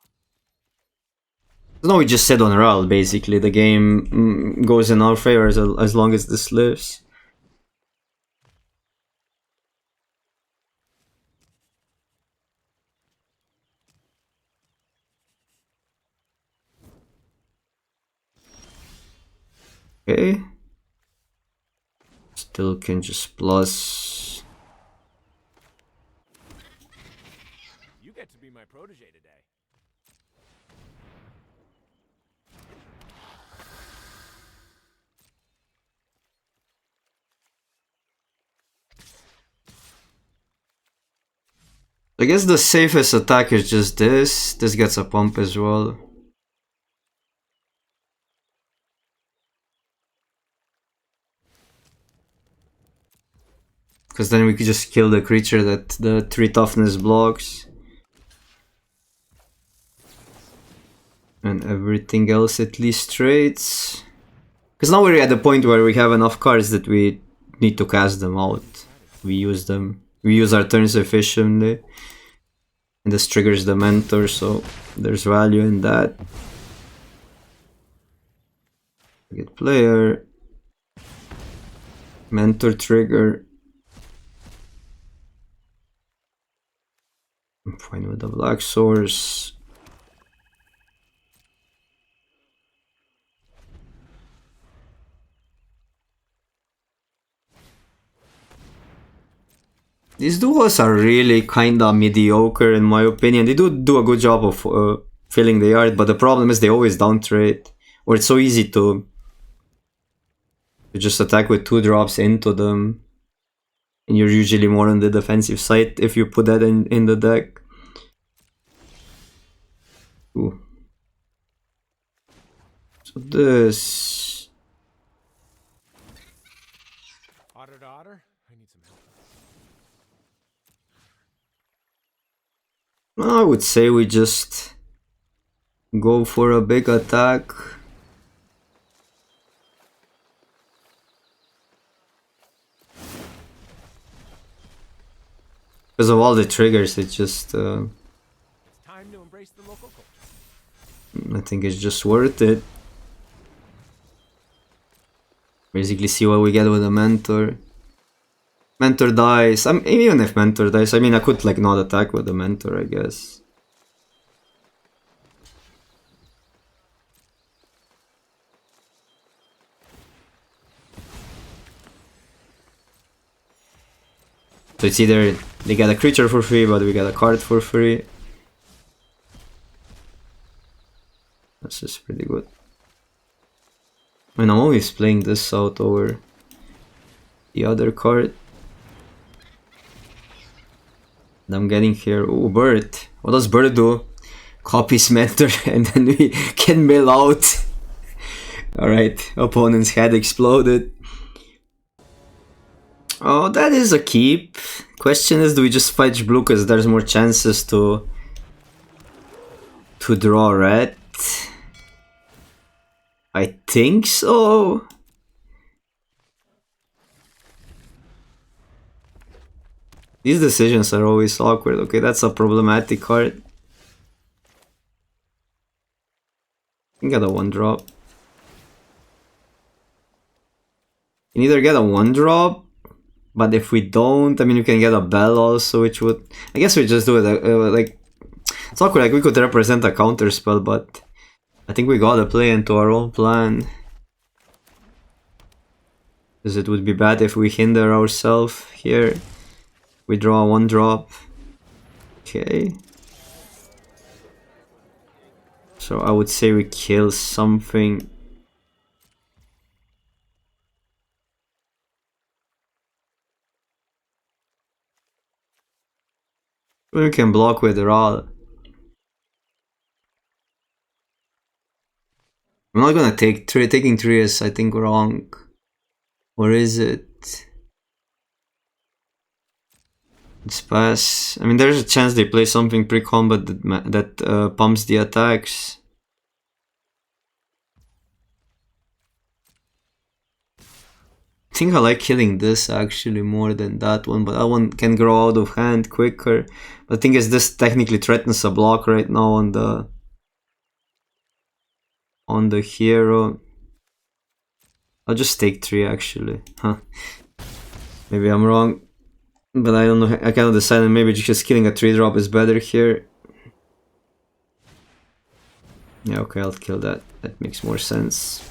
No, we just sit on Ral, basically. The game goes in our favor as long as this lives. Okay. Still can just plus. You get to be my protege today. I guess the safest attack is just this. This gets a pump as well. Because then we could just kill the creature that the 3 toughness blocks. And everything else at least trades. Because now we're at the point where we have enough cards that we need to cast them out. We use them. We use our turns efficiently. And this triggers the mentor, so there's value in that. Get player. Mentor trigger. I'm fine with the black source. These duos are really kinda mediocre in my opinion. They do a good job of filling the yard, but the problem is they always downtrade. Or it's so easy to just attack with 2 drops into them. And you're usually more on the defensive side if you put that in the deck. Ooh. So this... Otter to otter? I need some help. I would say we just go for a big attack. Because of all the triggers, it's just... It's time to embrace the local culture. I think it's just worth it. Basically see what we get with a mentor. Mentor dies. Even if mentor dies, I mean I could like not attack with the mentor, I guess. So it's either they get a creature for free, but we get a card for free. That's just pretty good. I mean, I'm always playing this out over the other card. And I'm getting here. Oh, bird. What does bird do? Copies mentor and then we can mill out. Alright, opponent's head exploded. Oh, that is a keep. Question is, do we just fetch blue because there's more chances to draw red? I think so. These decisions are always awkward. Okay, that's a problematic card. You can get a 1-drop. You can either get a 1-drop, but if we don't, I mean, you can get a bell also, which would... I guess we just do it, like... It's awkward, like we could represent a counter spell, but... I think we gotta play into our own plan. Because it would be bad if we hinder ourselves here. We draw a 1-drop. Okay. So I would say we kill something. We can block with Ral. I'm not gonna take 3. Taking 3 is, I think, wrong. Or is it? Let's pass. I mean, there's a chance they play something pre-combat that pumps the attacks. I think I like killing this actually more than that one, but that one can grow out of hand quicker. But the thing is, this technically threatens a block right now on the... on the hero. I'll just take 3 actually. Huh. Maybe I'm wrong. But I don't know, I cannot decide, and maybe just killing a 3-drop is better here. Yeah, okay, I'll kill that. That makes more sense.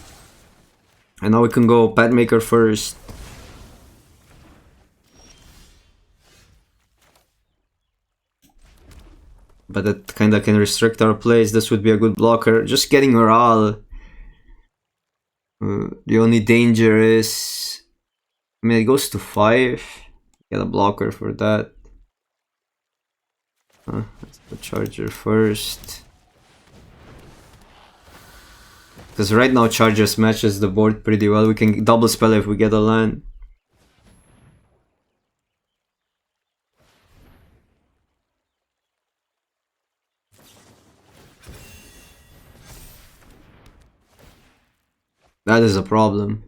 And now we can go Pet Maker first. But that kinda can restrict our plays. This would be a good blocker. Just getting morale. The only danger is... I mean, it goes to 5. Get a blocker for that. Let's put Charger first. Because right now Chargers matches the board pretty well. We can double spell if we get a land. That is a problem.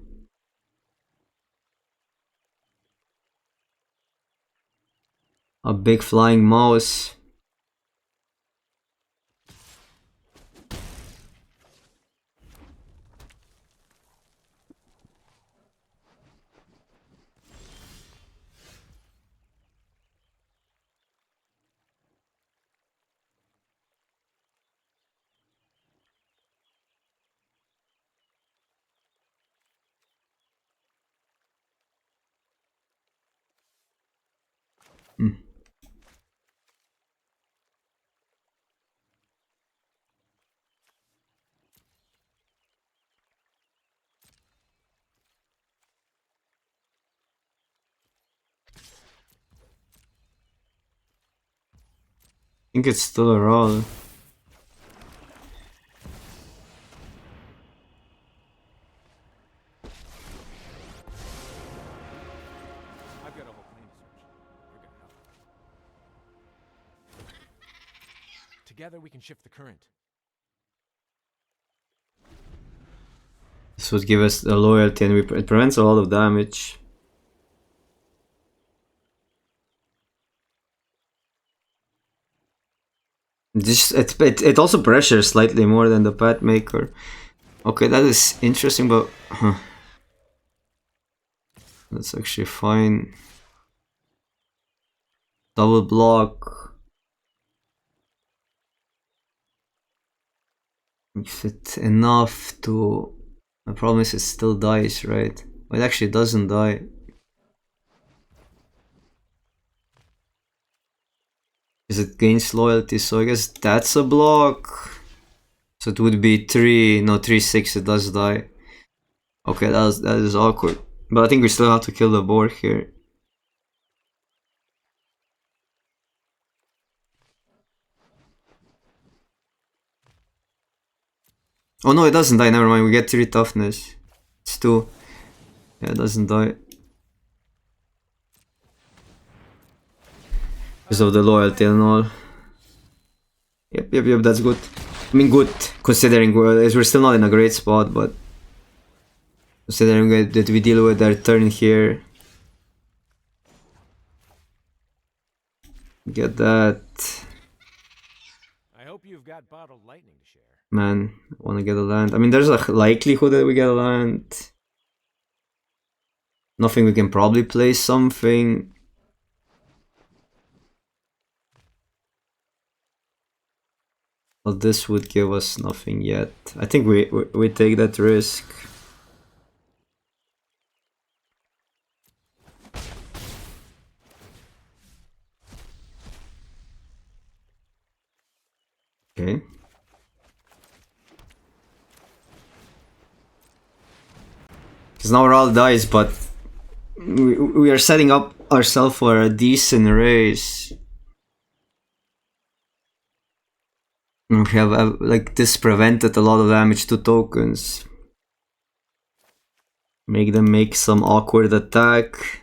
A big flying mouse. I think it's still a roll. I've got a whole plane to search. You're gonna help. Together we can shift the current. This would give us the loyalty, and it prevents a lot of damage. It also pressures slightly more than the Pet Maker. Okay, that is interesting, but that's actually fine. Double block. If it's enough to... The problem is it still dies, right? Well, it actually doesn't die. Because it gains loyalty, so I guess that's a block. So it would be 3, no 3/6, it does die. Okay, that is awkward. But I think we still have to kill the board here. Oh no, it doesn't die, never mind, we get 3 toughness. It's 2. Yeah, it doesn't die. Because of the loyalty and all. Yep, that's good. I mean, good, considering we're still not in a great spot, but... Considering that we deal with their turn here. Get that. I hope you've got bottled lightning to share. Man, I wanna get a land. I mean, there's a likelihood that we get a land. Nothing, we can probably play something. But this would give us nothing yet. I think we take that risk. Okay. Because now Ral dies, but we are setting up ourselves for a decent race. We have like this prevented a lot of damage to tokens. Make them make some awkward attack.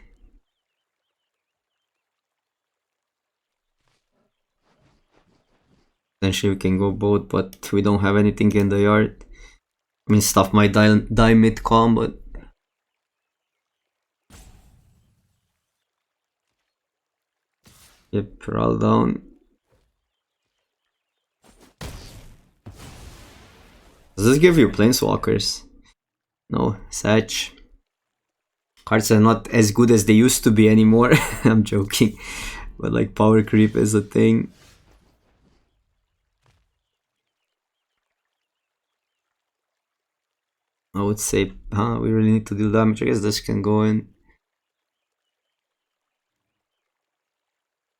Potentially we can go both, but we don't have anything in the yard. I mean, stuff might die mid-com, but... Yep, Ral down. Does this give you planeswalkers? No, Satch. Cards are not as good as they used to be anymore. I'm joking. But like power creep is a thing. I would say, we really need to deal damage. I guess this can go in.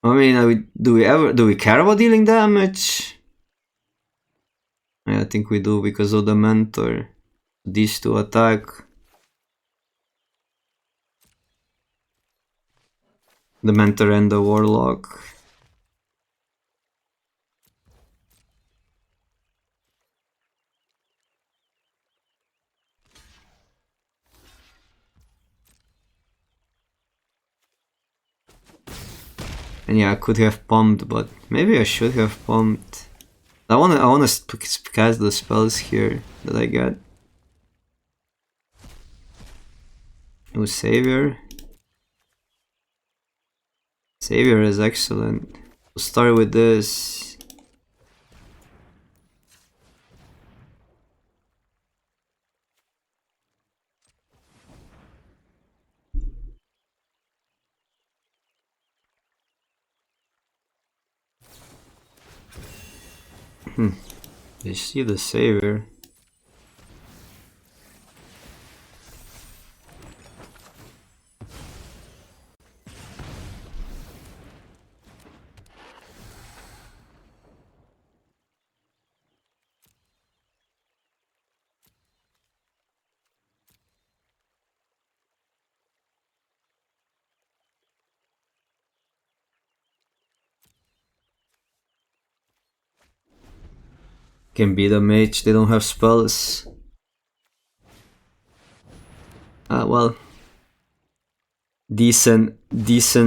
I mean, do we care about dealing damage? I think we do because of the mentor. These two attack. The mentor and the warlock. And yeah, I could have pumped, but maybe I should have pumped. I wanna cast the spells here that I got. New Savior. Savior is excellent. We'll start with this. They see the Savior. Can be the mage, they don't have spells. Well, decent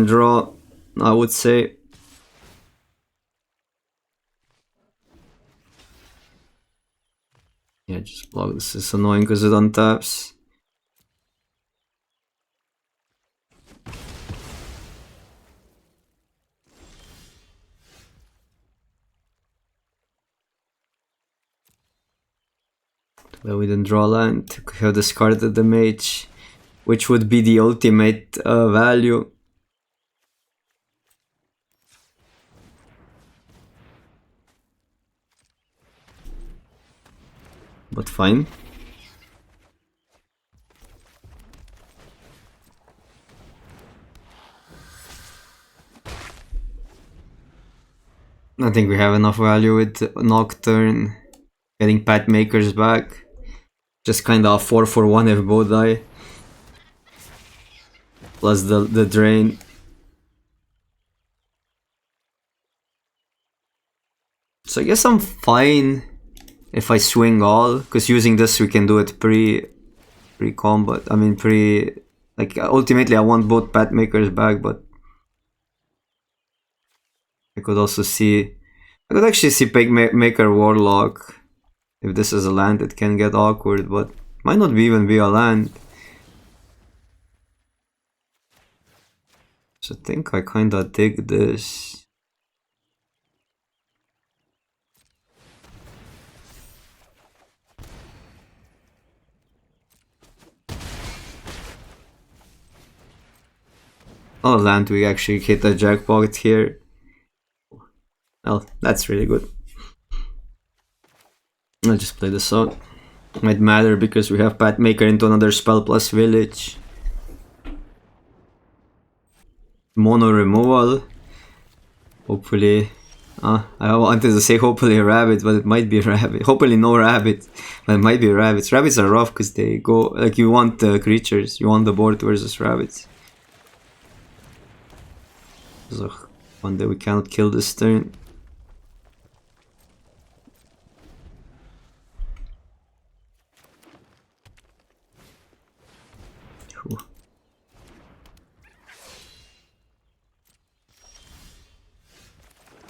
draw, I would say. Yeah, just block. This is annoying because it untaps. Well, we didn't draw land. We have discarded the mage, which would be the ultimate value. But fine. I think we have enough value with Nocturne. Getting Path Makers back. Just kinda a 4 for 1 if both die. Plus the drain. So I guess I'm fine if I swing all, because using this we can do it pre-combat. I mean like ultimately I want both Path Makers back, but I could also see, I could actually see Maker Warlock. If this is a land it can get awkward, but might not even be a land. So I think I kinda dig this. Oh, land, we actually hit the jackpot here. Well, that's really good. I'll just play this out. Might matter because we have Path Maker into another spell plus village. Mono removal. Hopefully. I wanted to say hopefully a rabbit, but it might be a rabbit. Hopefully no rabbit, but it might be rabbits. Rabbits are rough because they go, like, you want the creatures, you want the board versus rabbits. So one day we cannot kill this turn.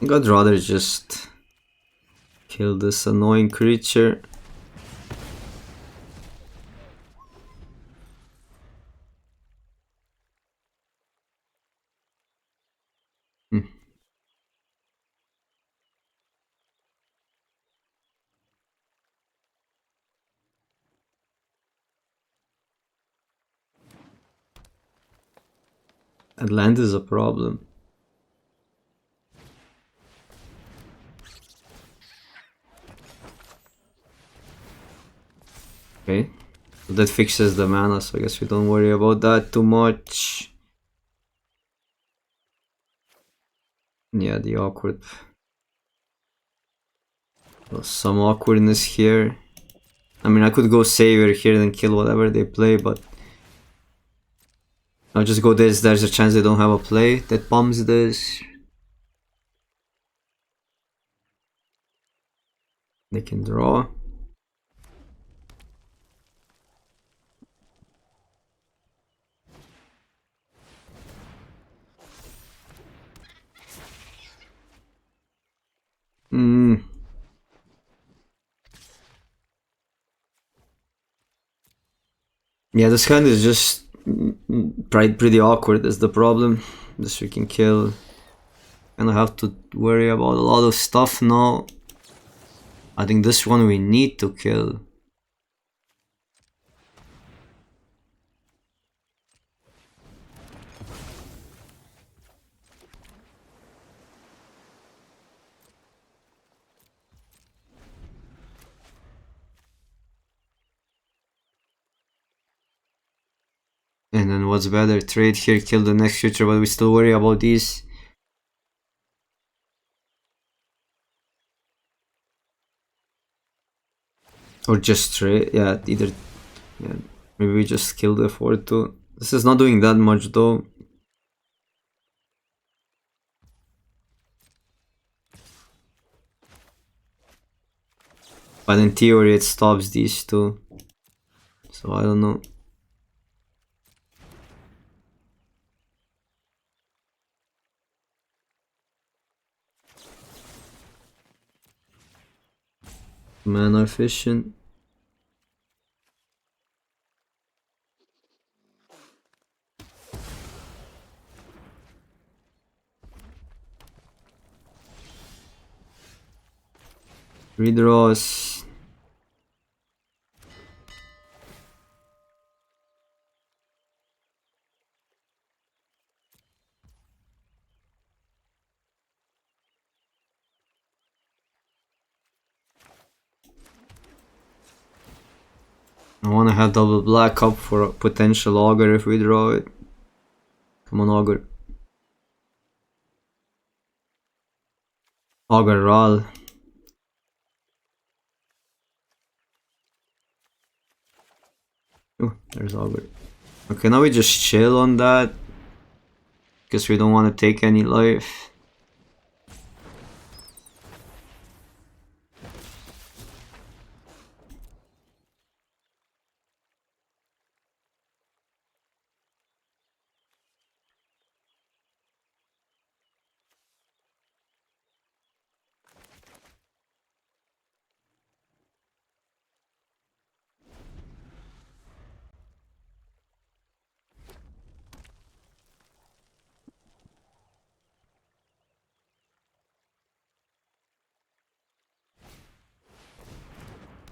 I'd rather just kill this annoying creature. land is a problem. Okay, so that fixes the mana, so I guess we don't worry about that too much. Yeah, the awkward. Well, some awkwardness here. I mean, I could go Savior here and kill whatever they play, but I'll just go this. There's a chance they don't have a play that bombs this. They can draw. Yeah, this hand is just pretty awkward is the problem. This we can kill. And I have to worry about a lot of stuff now. I think this one we need to kill. And then what's better? Trade here, kill the next future, but we still worry about these. Or just trade, yeah, either, yeah, maybe we just kill the 4-2. This is not doing that much though. But in theory it stops these two. So I don't know. Mana efficient. Redraws. I want to have double black up for a potential augur if we draw it. Come on, augur. Augur Ral. Oh, there's augur. Okay, now we just chill on that. Because we don't want to take any life.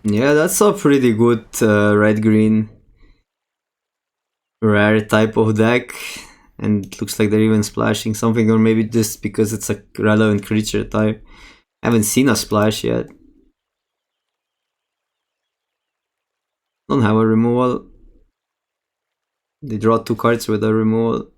Yeah, that's a pretty good red-green rare type of deck. And it looks like they're even splashing something, or maybe just because it's a relevant creature type. I haven't seen a splash yet. Don't have a removal. They draw 2 cards with a removal.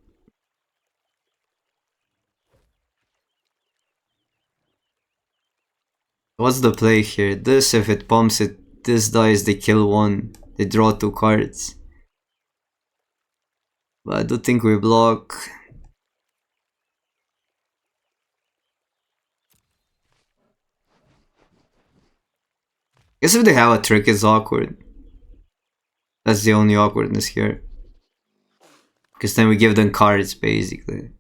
What's the play here? This, if it pumps it, this dies, they kill 1. They draw 2 cards. But I do think we block. Guess if they have a trick, it's awkward. That's the only awkwardness here. Because then we give them cards, basically.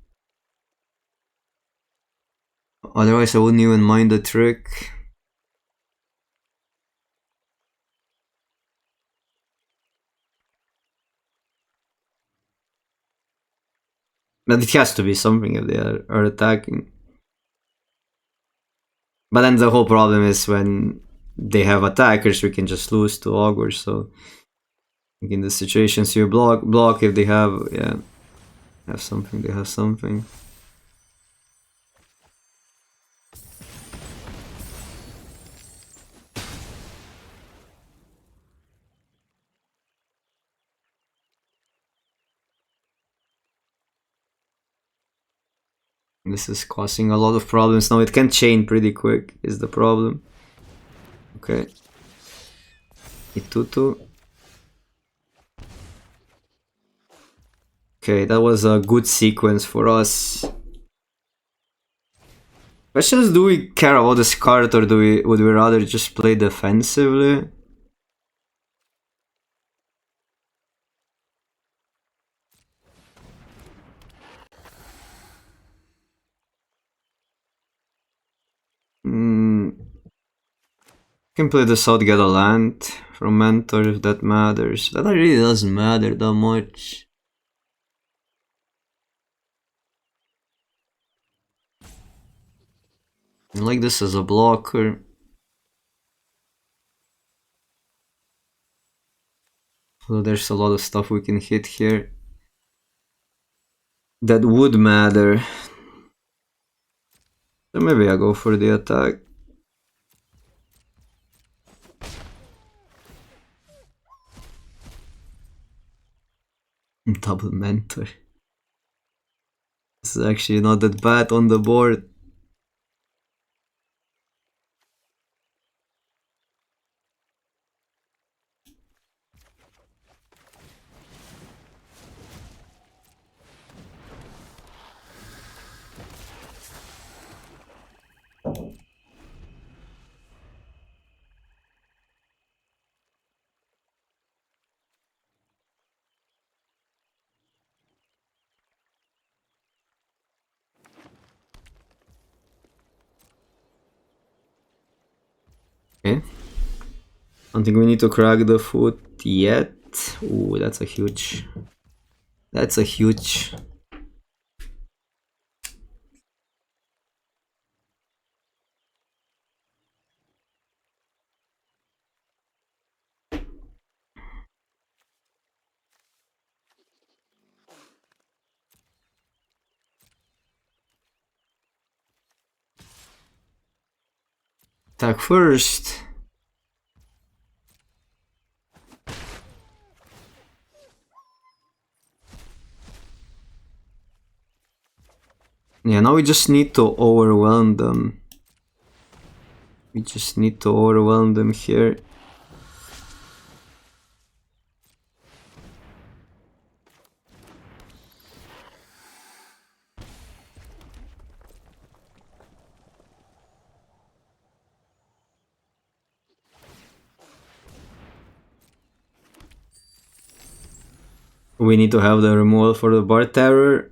Otherwise, I wouldn't even mind the trick. But it has to be something if they are attacking. But then the whole problem is when they have attackers, we can just lose to augurs. So in the situations you block if they have, yeah. Have something, they have something. This is causing a lot of problems now. It can chain pretty quick, is the problem. Okay. Itutu. Okay, that was a good sequence for us. Question is, do we care about this card, or would we rather just play defensively? Can play this out, get a land from Mentor if that matters. That really doesn't matter that much. I like this as a blocker. So there's a lot of stuff we can hit here that would matter. So maybe I go for the attack. Double Mentor. This is actually not that bad on the board. Okay. Don't think we need to crack the foot yet. Ooh, that's a huge. That's a huge. Attack first. Yeah, now we just need to overwhelm them. We just need to overwhelm them here. We need to have the removal for the Bar Terror.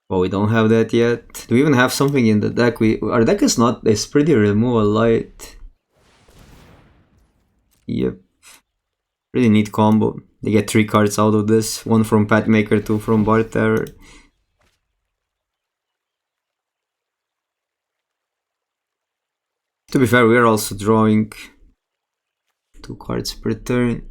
Well, we don't have that yet. Do we even have something in the deck? Our deck is not, it's pretty removal light. Yep. Really neat combo. They get 3 cards out of this. 1 from Pathmaker, 2 from Bar Terror. To be fair, we are also drawing 2 cards per turn.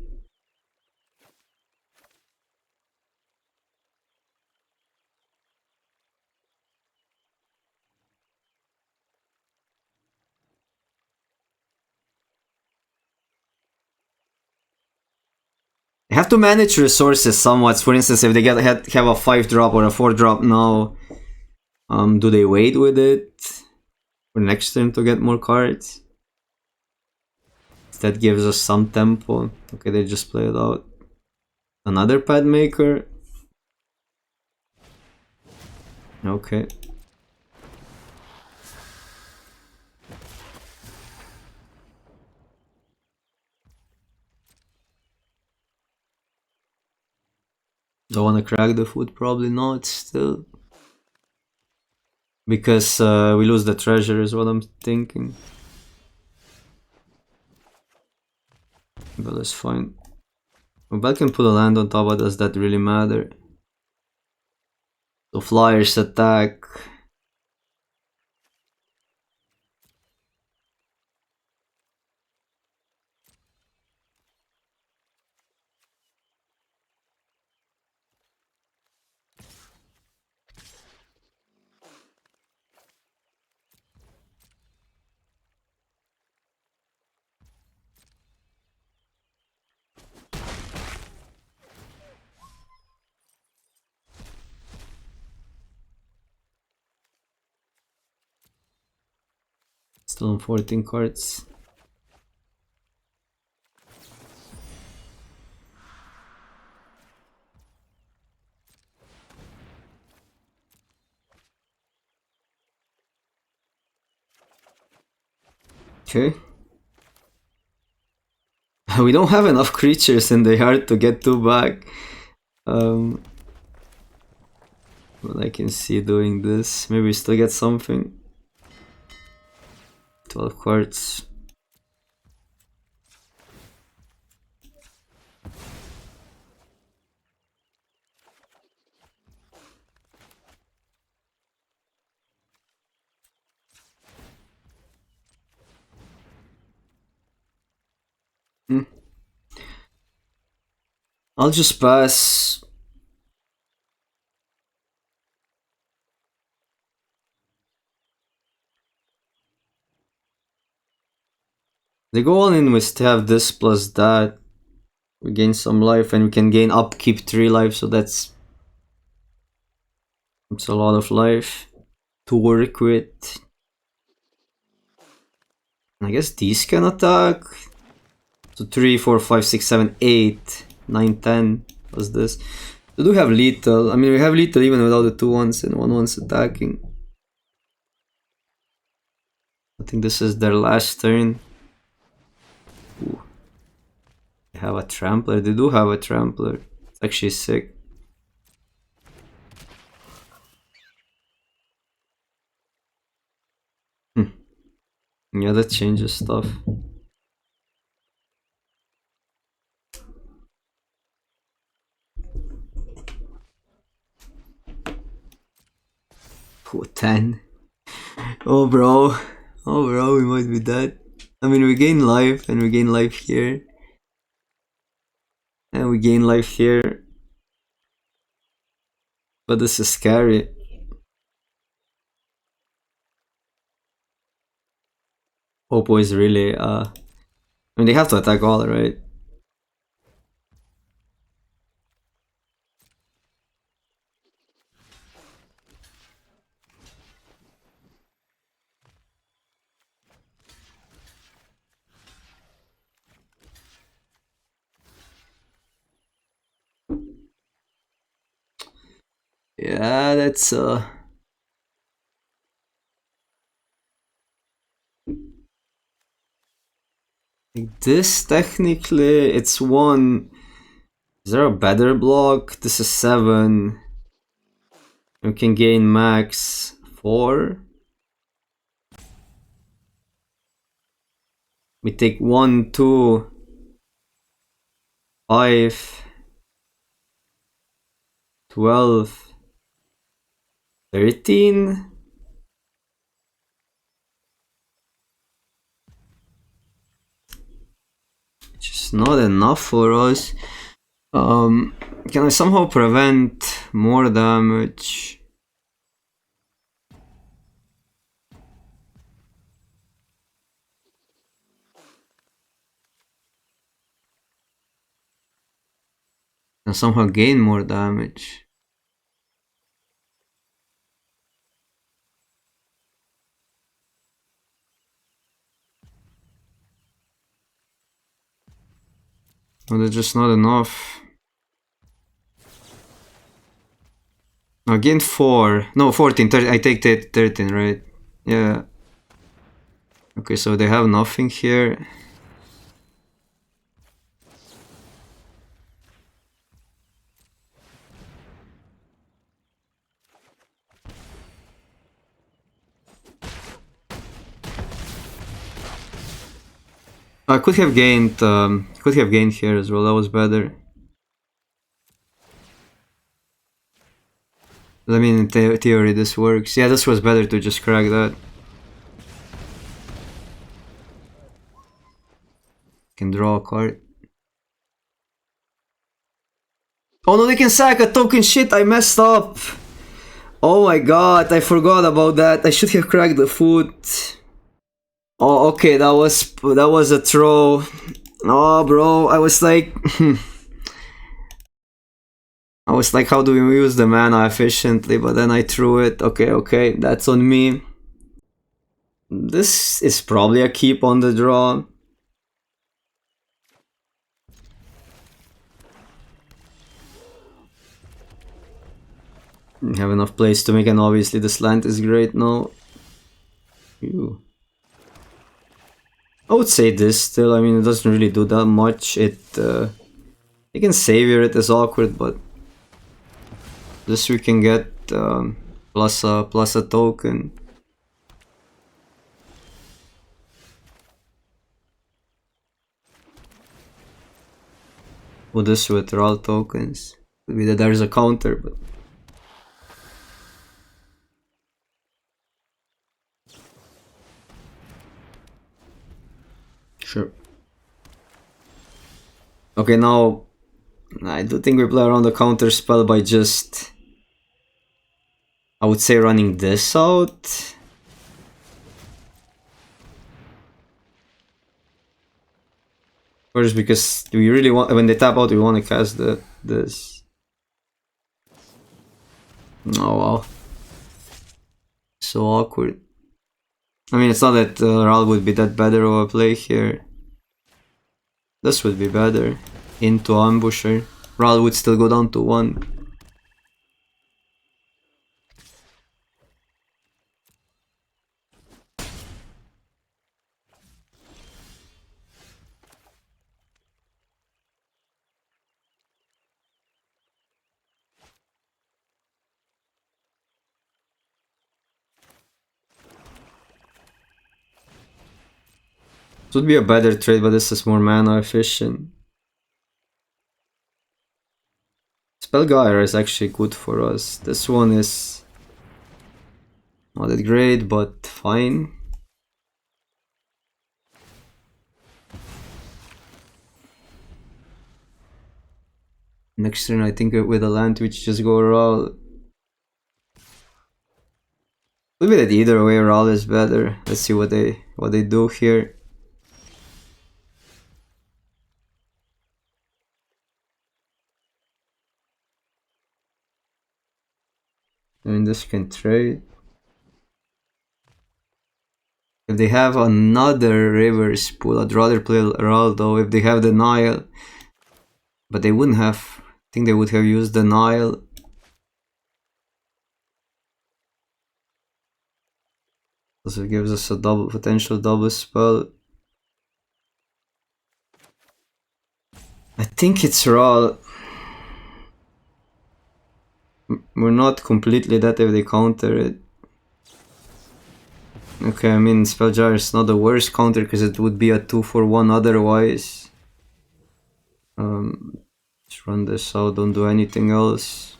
They have to manage resources somewhat. For instance, if they have a 5-drop or a 4-drop now, do they wait with it for next turn to get more cards? That gives us some tempo. Okay, they just play it out. Another pad maker. Okay. Don't want to crack the foot, probably not still. Because we lose the treasure is what I'm thinking. But that's fine. Well, can put a land on top, but does that really matter? So Flyers attack. Still on 14 cards. Okay. We don't have enough creatures in the yard to get 2 back. But I can see doing this. Maybe we still get something. 12 cards. I'll just pass. They go all in with to have this plus that. We gain some life and we can gain upkeep 3 life, so that's a lot of life to work with. I guess these can attack. So 3, 4, 5, 6, 7, 8, 9, 10 plus this. We do have lethal. I mean, we have lethal even without the 2-1s and 1-1s attacking. I think this is their last turn. Ooh. They have a trampler. They do have a trampler. It's actually sick. Yeah, that changes stuff. Oh, 10. Oh bro, we might be dead. I mean, we gain life and we gain life here. And we gain life here. But this is scary. Oppo is really, I mean, they have to attack all, right? Yeah, that's like this technically it's 1. Is there a better block? This is 7. We can gain max 4. We take 1, 2, 5, 12, 13. Just not enough for us. Can I somehow prevent more damage? Can somehow gain more damage? But it's just not enough. No, gain 4. No, 14. 13. I take 13, right? Yeah. Okay, so they have nothing here. I could have gained here as well. That was better. I mean, in theory, this works. Yeah, this was better to just crack that. Can draw a card. Oh no, they can sack a token. Shit, I messed up. Oh my god, I forgot about that. I should have cracked the foot. Oh, okay, that was a throw. Oh, bro, I was like, how do we use the mana efficiently? But then I threw it. Okay, that's on me. This is probably a keep on the draw. Have enough place to make, and obviously the slant is great now. Ew. I would say this still. I mean, it doesn't really do that much. You can savior it as awkward, but this we can get plus a token. With this with RAL tokens. Maybe that there's a counter, but sure. Okay, now I do think we play around the counter spell by just, I would say, running this out. First, because we really want, when they tap out, we want to cast this. Oh wow. So awkward. I mean, it's not that RAL would be that better of a play here. This would be better. Into Ambusher. RAL would still go down to 1. It would be a better trade, but this is more mana efficient. Spellgyre is actually good for us. This one is not that great, but fine. Next turn, I think with a land which just go RAL. Maybe that either way RAL is better. Let's see what they do here. I mean, this can trade. If they have another reverse pool, I'd rather play RAL though. If they have the Nile, but they wouldn't have. I think they would have used the Nile. Also gives us a potential double spell. I think it's RAL. We're not completely dead if they counter it. Okay, I mean, Spelljar is not the worst counter because it would be a 2-for-1 otherwise. Just run this out, don't do anything else.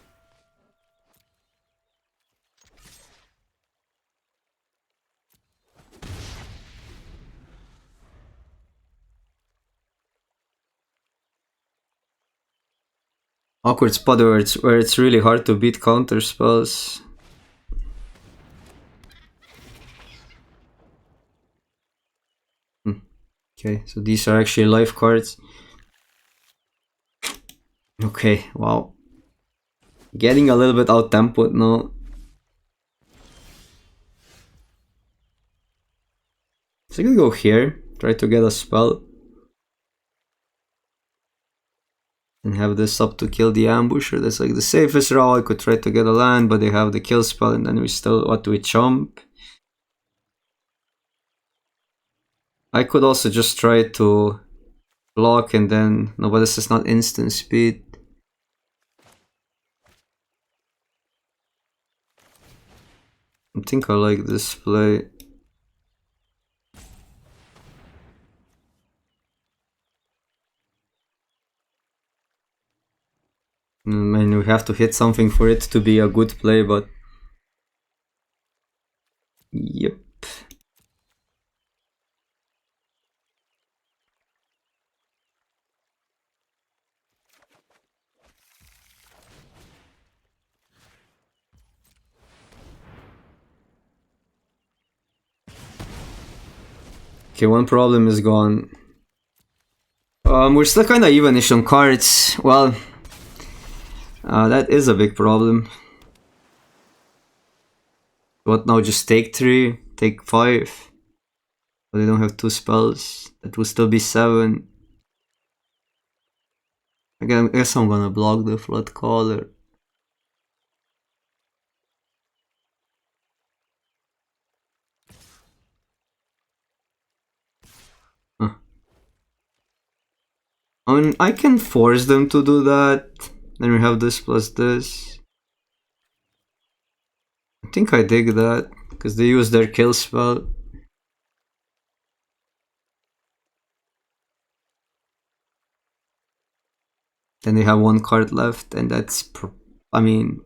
Awkward spot where it's really hard to beat counter spells. Okay, so these are actually life cards. Okay, wow. Getting a little bit out-tempoed now. So I can go here, try to get a spell. And have this up to kill the ambusher. That's like the safest route. I could try to get a land, but they have the kill spell, and then we still, what do we chump? I could also just try to block and then, no, but this is not instant speed. I think I like this play. I mean, we have to hit something for it to be a good play, but yep. Okay, one problem is gone. We're still kind of evenish on cards. Well, that is a big problem. What now? Just take 3, take 5. But they don't have 2 spells. That will still be 7. I guess I'm gonna block the Flood Caller. Huh. I mean, I can force them to do that. Then we have this plus this. I think I dig that, because they use their kill spell. Then they have 1 card left, and that's, I mean...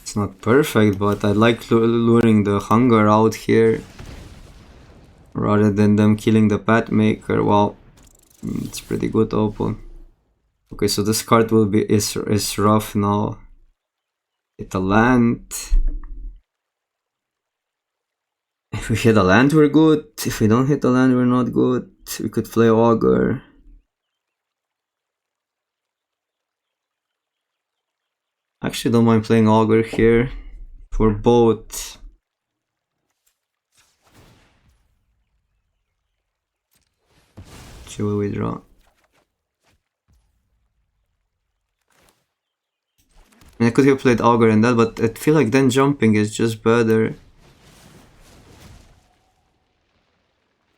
It's not perfect, but I like luring the hunger out here. Rather than them killing the Path Maker. Wow, it's pretty good open. Okay, so this card will be is rough now. Hit a land. If we hit a land, we're good. If we don't hit a land, we're not good. We could play Augur. Actually, don't mind playing Augur here for both. She will withdraw. I could have played Augur and that, but I feel like then jumping is just better.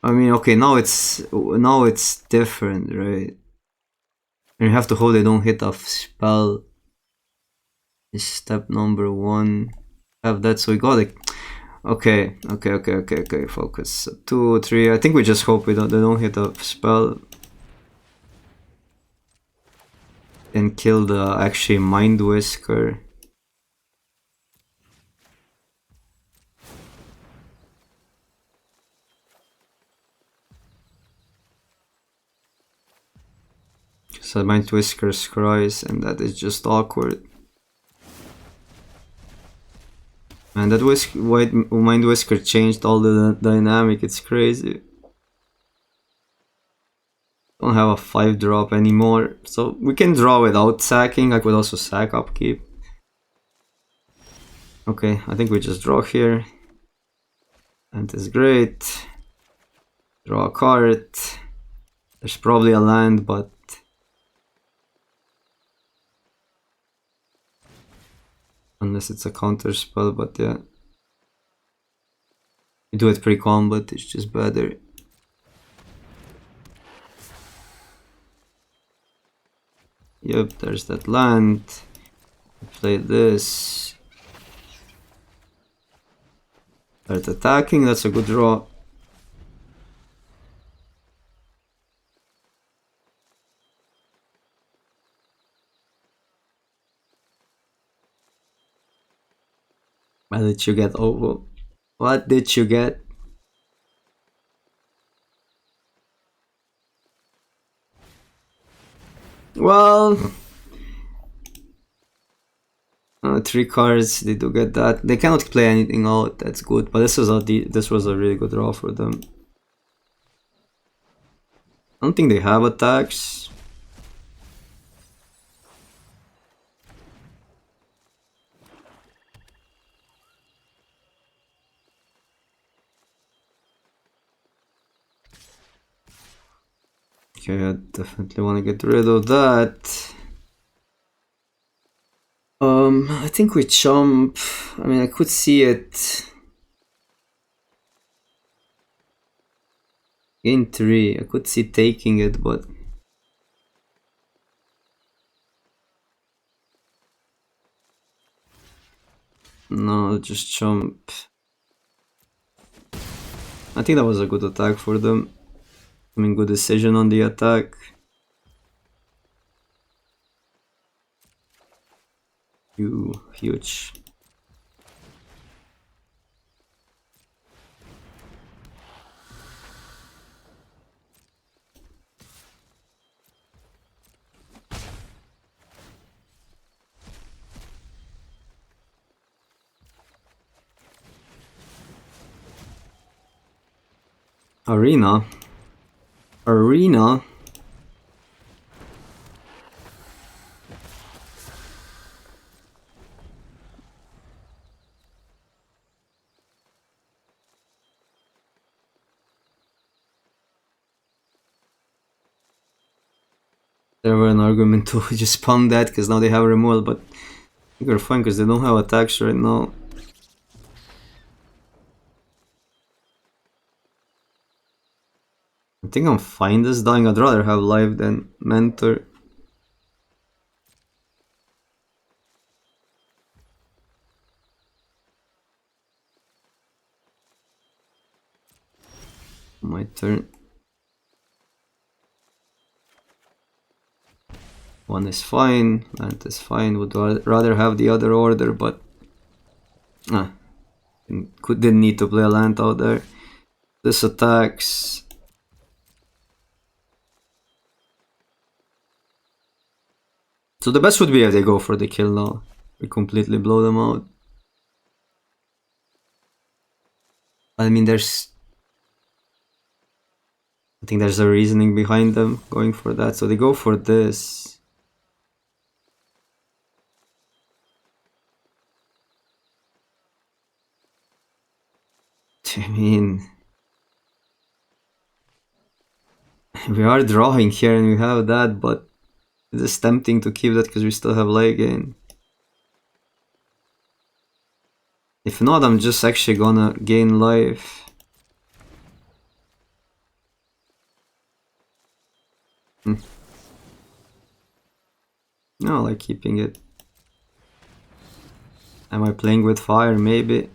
I mean, okay, now it's different, right? And you have to hope they don't hit a spell. Is step number 1. Have that, so we got it. Okay. Focus. 2, 3. I think we just hope they don't hit a spell. And kill the actually Mind Whisker. So Mind Whisker scries, and that is just awkward. And that white Mind Whisker changed all the dynamic, it's crazy. Don't have a 5-drop anymore, so we can draw without sacking. I could also sack upkeep. Okay, I think we just draw here. And it's great. Draw a card. There's probably a land, but... Unless it's a counter spell, but yeah. We do it pre-combat, it's just better. Yep, there's that land. Play this. Start attacking, that's a good draw. What did you get? Oh, what did you get? Well, 3 cards. They do get that. They cannot play anything out. That's good. But this was a really good draw for them. I don't think they have attacks. Okay, I definitely want to get rid of that. I think we jump. I mean, I could see it in 3. I could see taking it, but no, I'll just jump. I think that was a good attack for them. I mean, good decision on the attack. Huge. Arena. There were an argument to just spam that because now they have removal, but I think they're fine because they don't have attacks right now. I think I'm fine this dying. I'd rather have life than mentor. My turn. One is fine, land is fine. Would rather have the other order, but didn't need to play a land out there. This attacks. So the best would be if they go for the kill now. We completely blow them out. I mean, I think there's a reasoning behind them going for that. So they go for this. I mean, we are drawing here and we have that, but it is tempting to keep that because we still have light gain. If not, I'm just actually gonna gain life. No, I like keeping it. Am I playing with fire? Maybe.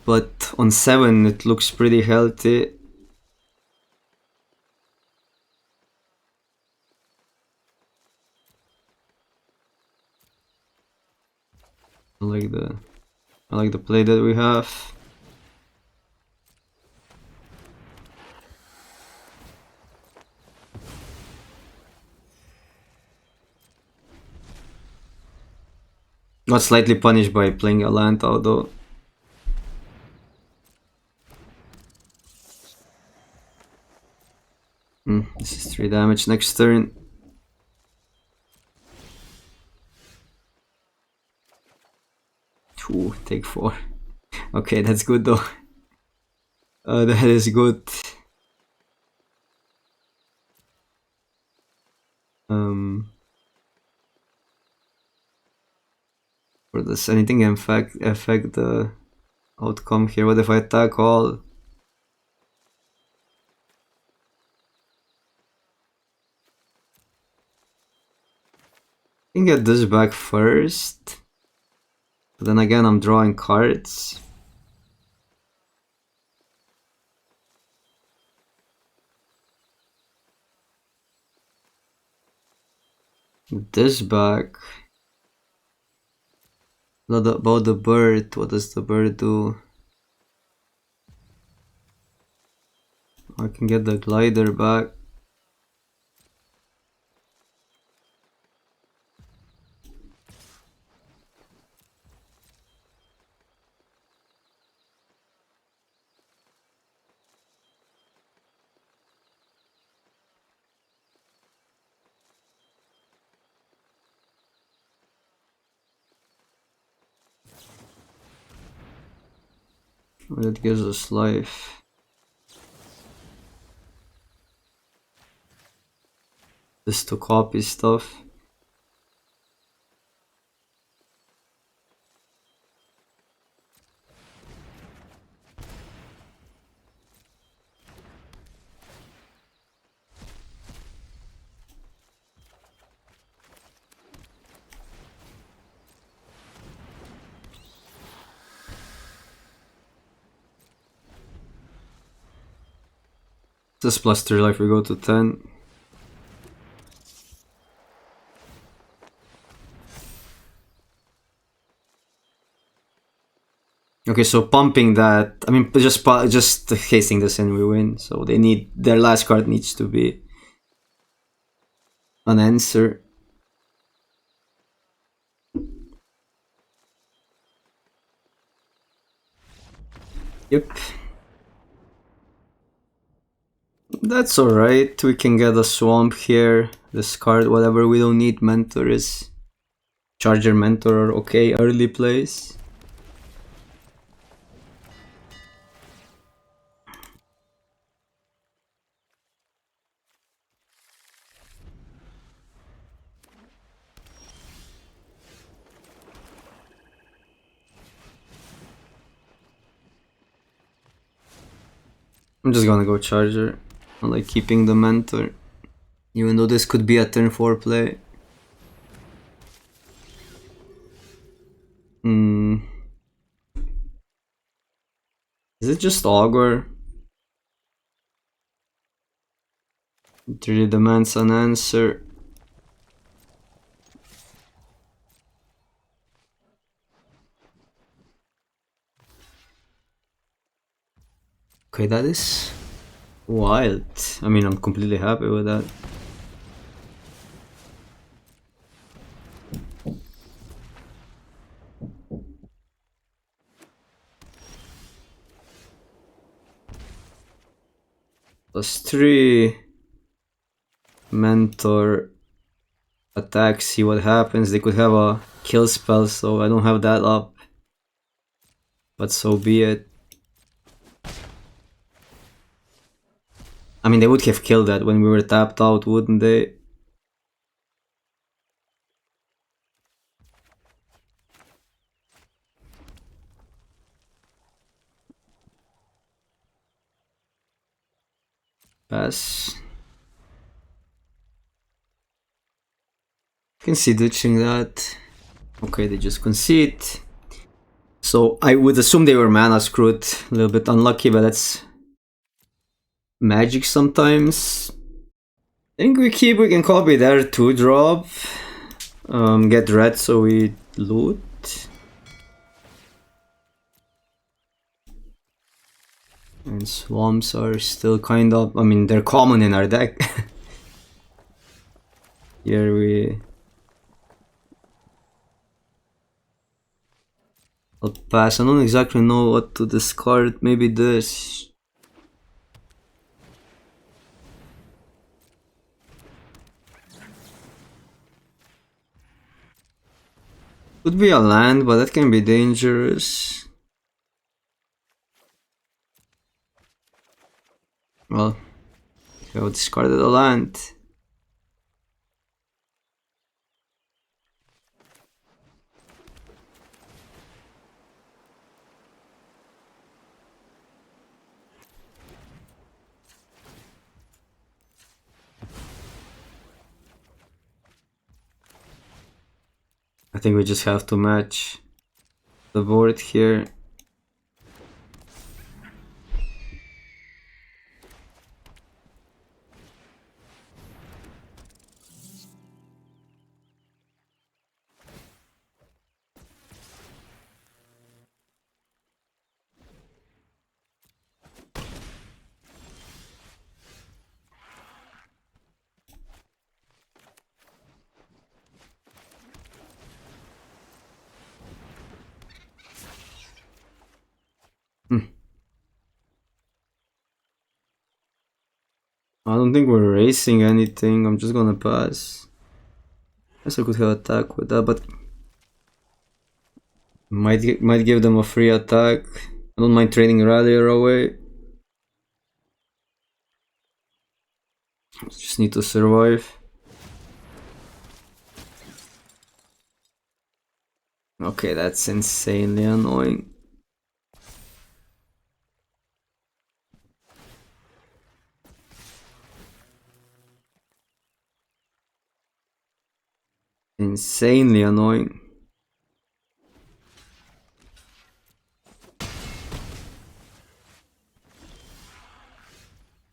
But on 7 it looks pretty healthy. I like the play that we have. Got slightly punished by playing a land out though. This is 3 damage next turn. Ooh, take 4. Okay, that's good though. That is good. For this, anything affect the outcome here? What if I attack all? I can get this back first. But then again, I'm drawing cards. This back. What about the bird? What does the bird do? I can get the glider back. That gives us life. Just to copy stuff. This plus 3 life, we go to 10. Okay, so pumping that, I mean, just hasting this and we win. So they need, their last card needs to be an answer. Yep. That's alright, we can get a swamp here, discard whatever we don't need. Mentor is, Charger Mentor are okay early plays. I'm just gonna go Charger. I like keeping the Mentor. Even though this could be a turn 4 play. Is it just Augur? It really demands an answer. Okay, that is wild. I mean, I'm completely happy with that. +3 Mentor attack, see what happens. They could have a kill spell, so I don't have that up. But so be it. I mean, they would have killed that when we were tapped out, wouldn't they? Pass. Can see ditching that. Okay, they just concede. So I would assume they were mana screwed. A little bit unlucky, but that's Magic sometimes. I think we can copy their 2-drop. Get red so we loot. And swamps are still kind of, I mean, they're common in our deck. Here I'll pass. I don't exactly know what to discard. Maybe this. Could be a land, but that can be dangerous. Well, I discarded a land. I think we just have to match the board here. I don't think we're racing anything. I'm just gonna pass. Guess I could have attack with that, but might give them a free attack. I don't mind trading Rallier away. Just need to survive. Okay, that's insanely annoying. Insanely annoying.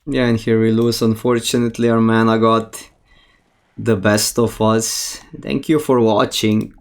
Yeah, and here we lose. Unfortunately, our mana got the best of us. Thank you for watching.